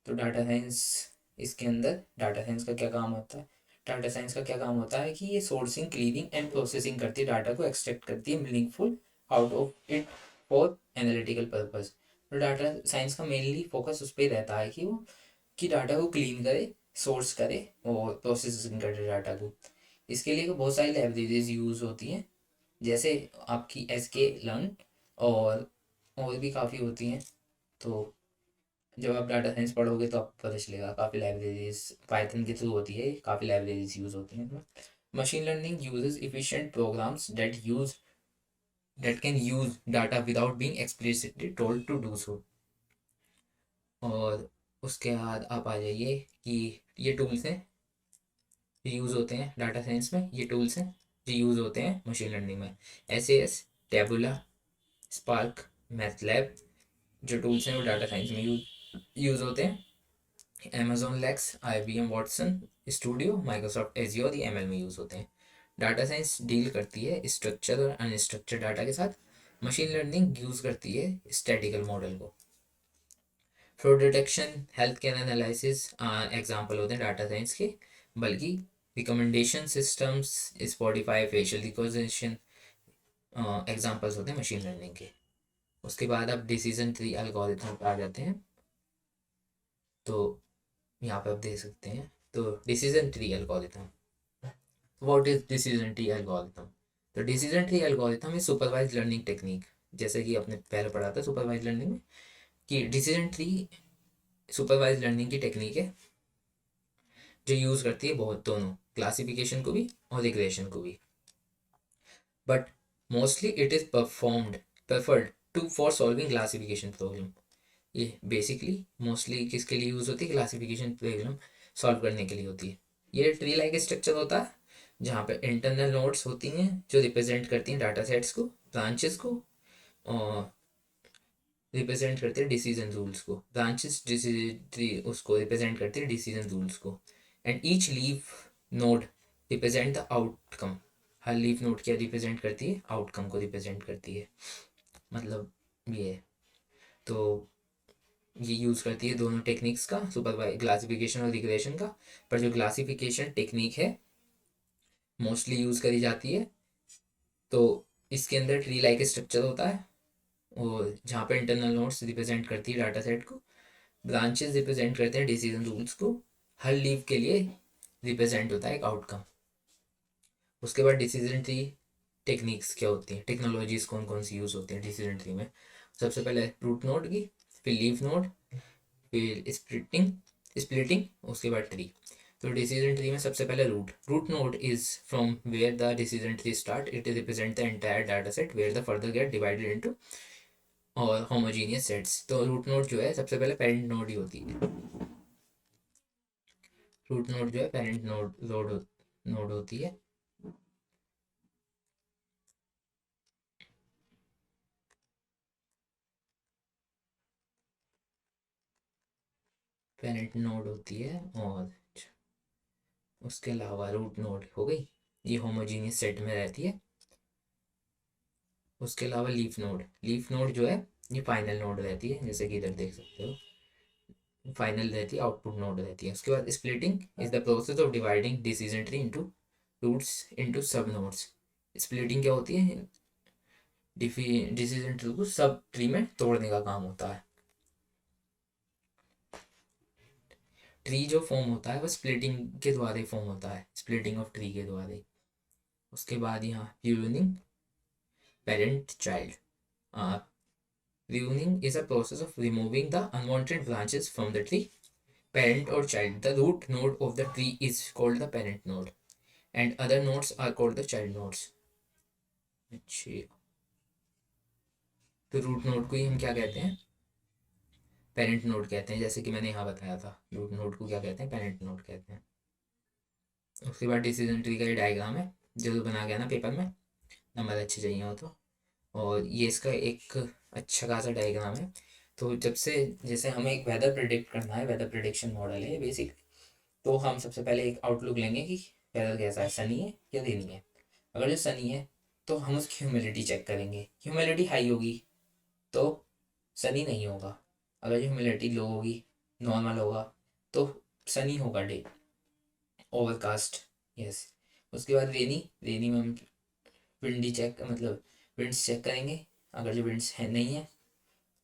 तो डाटा साइंस, इसके अंदर डाटा साइंस का क्या काम होता है, डाटा साइंस का क्या काम होता है कि ये सोर्सिंग, क्लीनिंग एंड प्रोसेसिंग करती है, डाटा को एक्सट्रैक्ट करती है meaningful out of it for analytical purpose. तो डाटा साइंस का मेनली फोकस उस पर रहता है कि वो कि डाटा को क्लीन करे, सोर्स करे और प्रोसेसिंग करे डाटा को। इसके लिए बहुत सारी लाइब्रेरीज यूज़ होती हैं, जैसे आपकी एसके लर्न और भी काफ़ी होती हैं। तो जब आप डाटा साइंस पढ़ोगे तो आपको पता चलेगा, काफ़ी लाइब्रेरीज पाइथन के थ्रू होती है, काफ़ी लाइब्रेरीज यूज़ होती हैं इसमें। Machine learning uses efficient programs that can use data without being explicitly told to do so. और उसके बाद आप आ जाइए कि ये टूल्स हैं यूज़ होते हैं डाटा साइंस में, ये टूल्स हैं जो यूज़ होते हैं मशीन लर्निंग में। SAS, टेबुला, स्पार्क, मैथलैब, जो टूल्स हैं वो डाटा साइंस में यूज़ होते हैं। Amazon Lex, IBM Watson Studio, Microsoft Azure, ये ML में यूज़ होते हैं। डाटा साइंस डील करती है स्ट्रक्चर और अनस्ट्रक्चर डाटा के साथ, मशीन लर्निंग यूज़ करती है स्टैटिकल मॉडल को। Fraud detection, health care analysis example होते हैं डाटा साइंस के, बल्कि recommendation systems, Spotify, facial recognition examples होते हैं मशीन लर्निंग के। उसके बाद अब डिसीजन ट्री एल्गोरिथम पर आ जाते हैं। तो यहाँ पे आप देख सकते हैं, तो decision tree algorithm, what is decision tree algorithm. तो decision tree algorithm is supervised learning technique, जैसे कि आपने पहले पढ़ा था सुपरवाइज लर्निंग में, कि डिसीजन ट्री सुपरवाइज लर्निंग की टेक्निक है जो यूज़ करती है बहुत दोनों क्लासिफिकेशन को भी और रिग्रेशन को भी, but mostly it is preferred to for solving classification problem. ये बेसिकली मोस्टली किसके लिए यूज़ होती है, क्लासिफिकेशन प्रॉब्लम सॉल्व करने के लिए होती है। ये ट्री लाइक स्ट्रक्चर होता है जहाँ पे इंटरनल नोड्स होती हैं जो रिप्रेजेंट करती हैं डाटा सेट्स को, ब्रांचेस को, रिप्रेजेंट करते हैं डिसीजन रूल्स को, ब्रांचेस डिसीजन ट्री उसको रिप्रेजेंट करते हैं डिसीजन रूल्स को, and each leaf node represent the outcome. Her leaf node क्या रिप्रेजेंट करती है? आउटकम को रिप्रेजेंट करती है। मतलब ये है। तो ये यूज़ करती है दोनों टेक्निक्स का, सुपरवाइज क्लासिफिकेशन और रिग्रेशन का। पर जो क्लासिफिकेशन टेक्निक है मोस्टली यूज़ करी जाती है, तो इसके अंदर ट्री लाइक स्ट्रक्चर होता है, और जहाँ पे इंटरनल नोड्स रिप्रेजेंट करती है डाटा सेट को, ब्रांचेस रिप्रेजेंट करते हैं डिसीजन रूल्स को, हर लीव के लिए रिप्रेजेंट होता है एक आउटकम। उसके बाद डिसीजन ट्री टेक्निक्स क्या होती हैं, टेक्नोलॉजीज कौन कौन सी यूज़ होती हैं डिसीजन ट्री में? सबसे पहले रूट नोड की, फिर लीफ नोड, फिर स्प्लिटिंग, उसके बाद ट्री। तो डिसीजन ट्री में सबसे पहले root node is from where the decision tree start, it represent the entire data set where the further get divided into और होमोजीनियस सेट्स। तो रूट नोड जो है सबसे पहले पेरेंट नोड ही होती है। रूट नोड जो है पेरेंट नोड होती है। पेरेंट नोड होती है, और उसके अलावा रूट नोड हो गई, ये होमोजीनियस सेट में रहती है। उसके अलावा लीफ नोड जो है ये फाइनल नोड रहती है, जैसे कि इधर देख सकते हो फाइनल रहती है, आउटपुट नोड रहती है। उसके बाद splitting is the process of dividing decision tree into roots into sub nodes. Splitting क्या होती है? डिसीजन ट्री को सब ट्री में तोड़ने का काम होता है। ट्री जो फॉर्म होता है वो स्प्लिटिंग के द्वारा ही फॉर्म होता है, स्प्लिटिंग ऑफ ट्री के द्वारा ही। उसके बाद यहाँ pruning, parent child. Pruning is a process of removing the unwanted branches from the tree. Parent or child. The root node of the tree is called the parent node, and other nodes are called the child nodes. अच्छा, तो root node को ही हम क्या कहते हैं? Parent node कहते हैं, जैसे कि मैंने यहाँ बताया था। रूट नोड को क्या कहते हैं? पेरेंट नोड कहते हैं। उसके बाद डिसीजन ट्री का ये डायग्राम है, जरूर बना गया ना पेपर में, नंबर अच्छे चाहिए हो तो। और ये इसका एक अच्छा खासा डायग्राम है। तो जब से जैसे हमें एक वेदर प्रिडिक्ट करना है, वेदर प्रिडिक्शन मॉडल है बेसिक, तो हम सबसे पहले एक आउटलुक लेंगे कि वेदर कैसा है, सनी है या रेनी है। अगर जो सनी है तो हम उसकी ह्यूमिडिटी चेक करेंगे, ह्यूमिडिटी हाई होगी तो सनी नहीं होगा, अगर जो ह्यूमिडिटी लो होगी, नॉर्मल होगा, तो सनी होगा डे, ओवरकास्ट। यस। उसके बाद रेनी, रेनी में हम विंडी चेक मतलब विंड्स चेक करेंगे, अगर जो विंड्स है नहीं है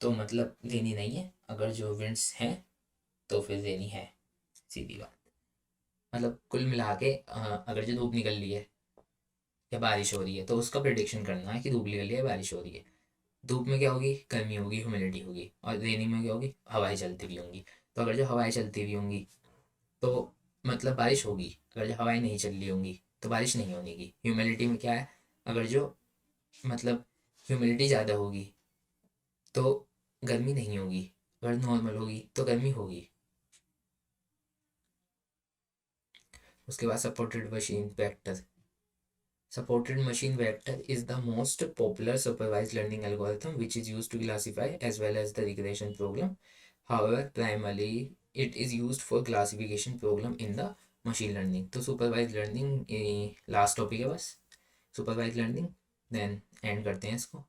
तो मतलब रेनी नहीं है, अगर जो विंड्स हैं तो फिर रेनी है, सीधी बात। मतलब कुल मिला के अगर जो धूप निकल रही है या बारिश हो रही है तो उसका प्रिडिक्शन करना है कि धूप निकल रही है बारिश हो रही है। धूप में क्या होगी? गर्मी होगी, ह्यूमिडिटी होगी, और रेनी में क्या होगी? हवाएं चलती हुई होंगी। तो अगर जो हवाएं चलती हुई होंगी तो मतलब बारिश होगी, अगर जो हवाएं नहीं चल रही होंगी तो बारिश नहीं होगी। ह्यूमिडिटी में क्या है? अगर जो मतलब ह्यूमिडिटी ज़्यादा होगी तो गर्मी नहीं होगी, अगर नॉर्मल होगी तो गर्मी होगी। उसके बाद supported machine vector. Supported machine vector is the most popular supervised learning algorithm which is used to classify as well as the regression problem. However, primarily it is used for classification problem in the machine learning. तो supervised learning last topic है बस, supervised learning, then end करते हैं इसको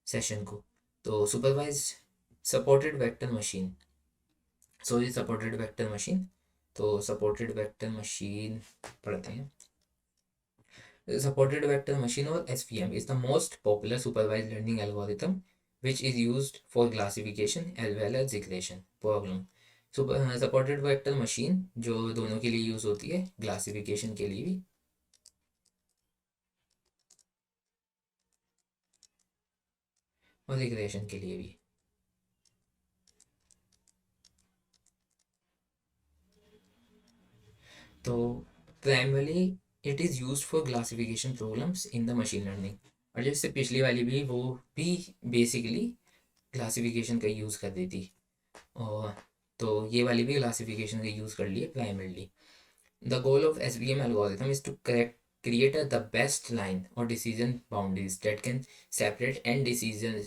session को। तो supervised supported vector machine, sorry supported vector machine, तो supported vector machine पढ़ते हैं। Supported vector machine or SVM is the most popular supervised learning algorithm which is used for classification as well as regression problem. Supported vector machine जो दोनों के लिए use होती है, classification के लिए भी और रिग्रेशन के लिए भी। तो primarily it is use for classification problems in the machine learning, और जैसे पिछली वाली भी वो भी बेसिकली क्लासिफिकेशन का यूज़ कर देती, और तो ये वाली भी क्लासिफिकेशन का यूज़ कर लिए primarily. The goal of SVM algorithm is to correct create the best line or decision boundaries that can separate and decision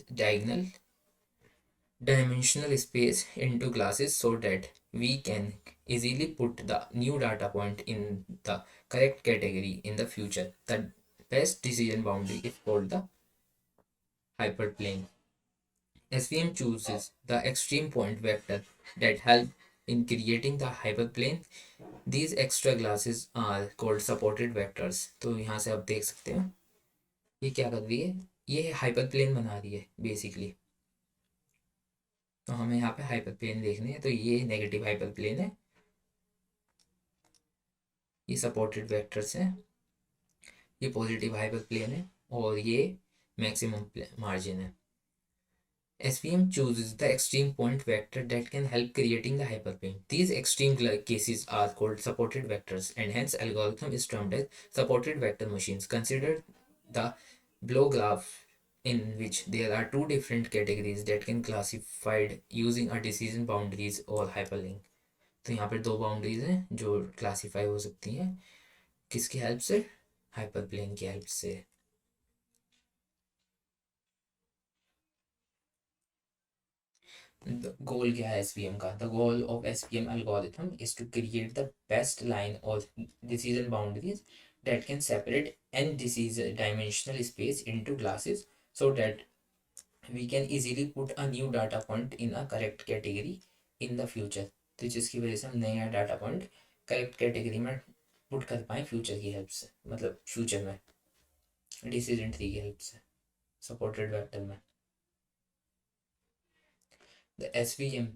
dimensional space into classes so that we can easily put the new data point in the correct category in the future. The best decision boundary is called the hyperplane. SVM chooses the extreme point vector that help in creating the hyperplane. These extra classes are called supported vectors. तो यहाँ से आप देख सकते हो ये क्या कर रही है, ये हाइपरप्लेन बना रही है बेसिकली। तो हमें यहाँ पे हाइपरप्लेन देखने हैं, तो ये नेगेटिव हाइपरप्लेन है, ये सपोर्टेड वेक्टर्स हैं, ये पॉजिटिव हाइपरप्लेन है और ये मैक्सिमम मार्जिन है। SVM chooses the extreme point vector that can help creating the hyperplane. These extreme cases are called supported vectors, and hence algorithm is termed as supported vector machines. Consider the blow graph in which there are two different categories that can classified using a decision boundaries or hyperlink. तो यहाँ पर दो boundaries हैं जो classify हो सकती हैं किसकी हेल्प से, हाइपरप्लेन की हेल्प से। The goal क्या है SVM का? The goal of SVM algorithm is to create the best line or decision boundaries that can separate n decision dimensional space into classes so that we can easily put a new data point in a correct category in the future. तो जिसकी वजह से हम नया data point correct category में put कर पाए future की हेल्प से, मतलब फ्यूचर में डिसीजन ट्री की हेल्प से सपोर्टेड वेक्टर में। The SVM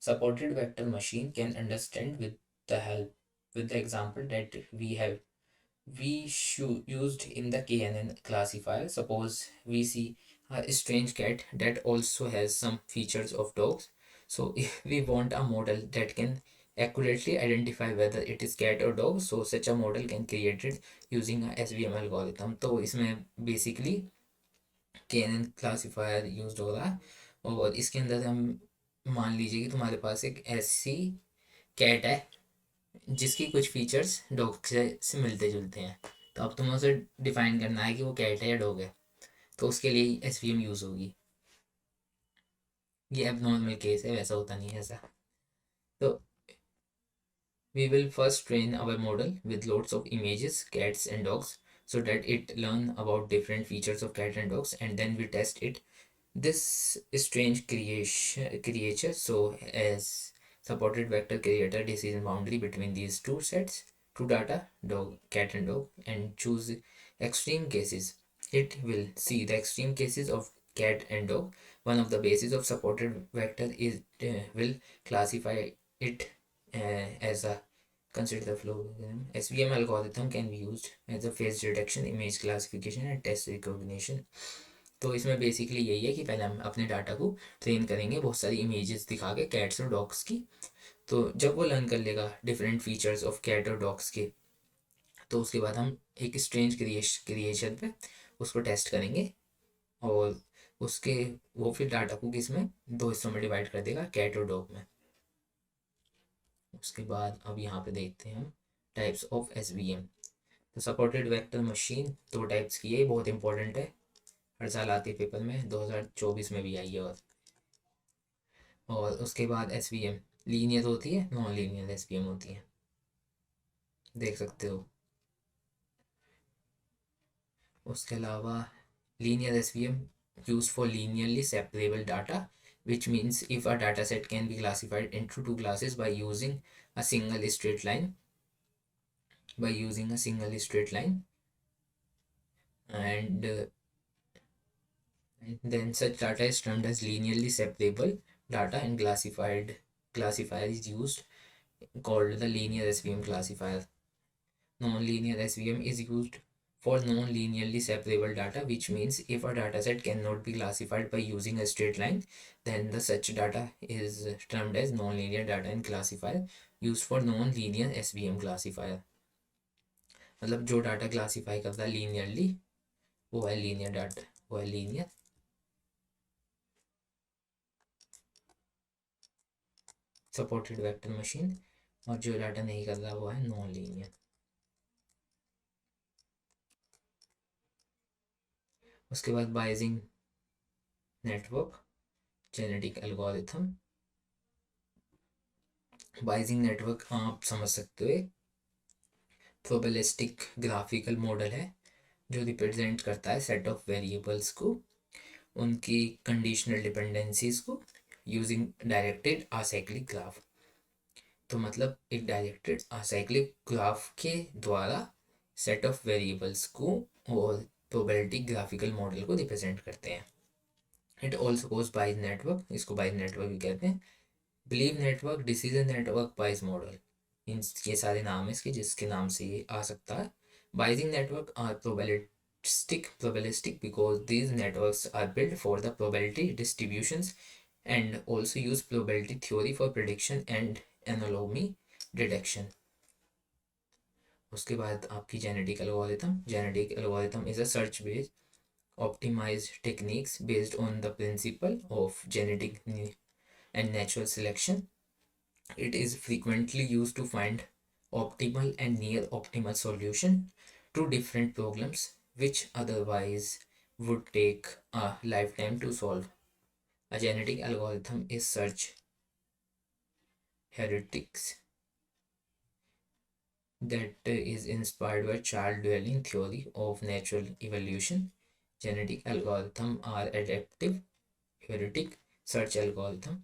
supported vector machine can understand with the example that used in the KNN classifier. Suppose we see a strange cat that also has some features of dogs. So if we want a model that can accurately identify whether it is cat or dog, so such a model can created using a SVM algorithm. तो इसमें basically KNN classifier used हो रहा है और इसके अंदर हम मान लीजिए कि तुम्हारे पास एक ऐसी कैट है जिसकी कुछ फीचर्स डॉग से मिलते जुलते हैं, तो अब तुम्हें उसे डिफाइन करना है कि वो कैट है या डॉग है, तो उसके लिए SVM यूज़ होगी। ये अब नॉर्मल केस है, वैसा होता नहीं है ऐसा। तो we will first train our model with loads of images cats and dogs so that it learn about different features of cat and dogs, and then we test it this strange creature so as supported vector create a decision boundary between these two sets, two data dog cat and dog, and choose extreme cases. It will see the extreme cases of cat and dog. One of the bases of supported vector is will classify it as a consider the flow. SVM algorithm can be used as a face detection, image classification and test recognition. तो इसमें basically यही है कि पहले हम अपने data को train करेंगे बहुत सारी इमेजेस दिखा के कैट्स और डॉग्स की। तो जब वो लर्न कर लेगा डिफरेंट फीचर्स ऑफ कैट और डॉग्स के, तो उसके बाद हम एक स्ट्रेंज क्रिएशन पे उसको टेस्ट करेंगे और उसके वो फिर डाटा को किस में दो हिस्सों में डिवाइड कर देगा, कैट और डॉग में। उसके बाद अब यहाँ पे देखते हैं हम टाइप्स ऑफ SVM। तो सपोर्टेड वेक्टर मशीन दो टाइप्स की है, बहुत इंपॉर्टेंट है, हर साल आती है पेपर में, 2024 में भी आई है। और उसके बाद SVM लीनियर होती है, नॉन लीनियर SVM होती है, देख सकते हो। उसके अलावा linear SVM used for linearly separable data, which means if a data set can be classified into two classes by using a single straight line, and then such data is termed as linearly separable data, and classifier is used called the linear SVM classifier. Non-linear SVM is used for non-linearly separable data, which means if a dataset cannot be classified by using a straight line, then the such data is termed as non-linear data, and classifier used for non-linear SVM classifier. मतलब जो data classify करता है linearly वो है linear data, वो है linear supported vector machine, और जो डाटा नहीं कर रहा वो है नॉन लीनियर। उसके बाद biasing network genetic algorithm. Biasing network आप समझ सकते हो, प्रोबेबिलिस्टिक ग्राफिकल मॉडल है जो रिप्रेजेंट करता है सेट ऑफ वेरिएबल्स को, उनकी कंडीशनल डिपेंडेंसीज को यूजिंग डायरेक्टेड असाइक्लिक ग्राफ। तो मतलब एक डायरेक्टेड असाइक्लिक ग्राफ के द्वारा सेट ऑफ वेरिएबल्स को और प्रोबेबिलिटी ग्राफिकल मॉडल को रिप्रेजेंट करते हैं। It also goes Bayes network, इसको बाइज नेटवर्क भी कहते हैं। Belief network, decision network, Bayes model, इन ये सारे नाम है इसके जिसके नाम से ये आ सकता है। Bayesian network are probabilistic because these networks are built for the probability distributions and also use probability theory for prediction and anomaly detection. उसके बाद आपकी genetic algorithm. Genetic algorithm is a search based optimized techniques based on the principle of genetic and natural selection. It is frequently used to find optimal and near optimal solution to different problems which otherwise would take a lifetime to solve. A genetic algorithm is search heretics that is inspired by child dwelling theory of natural evolution. Genetic algorithms are adaptive heuristic search algorithm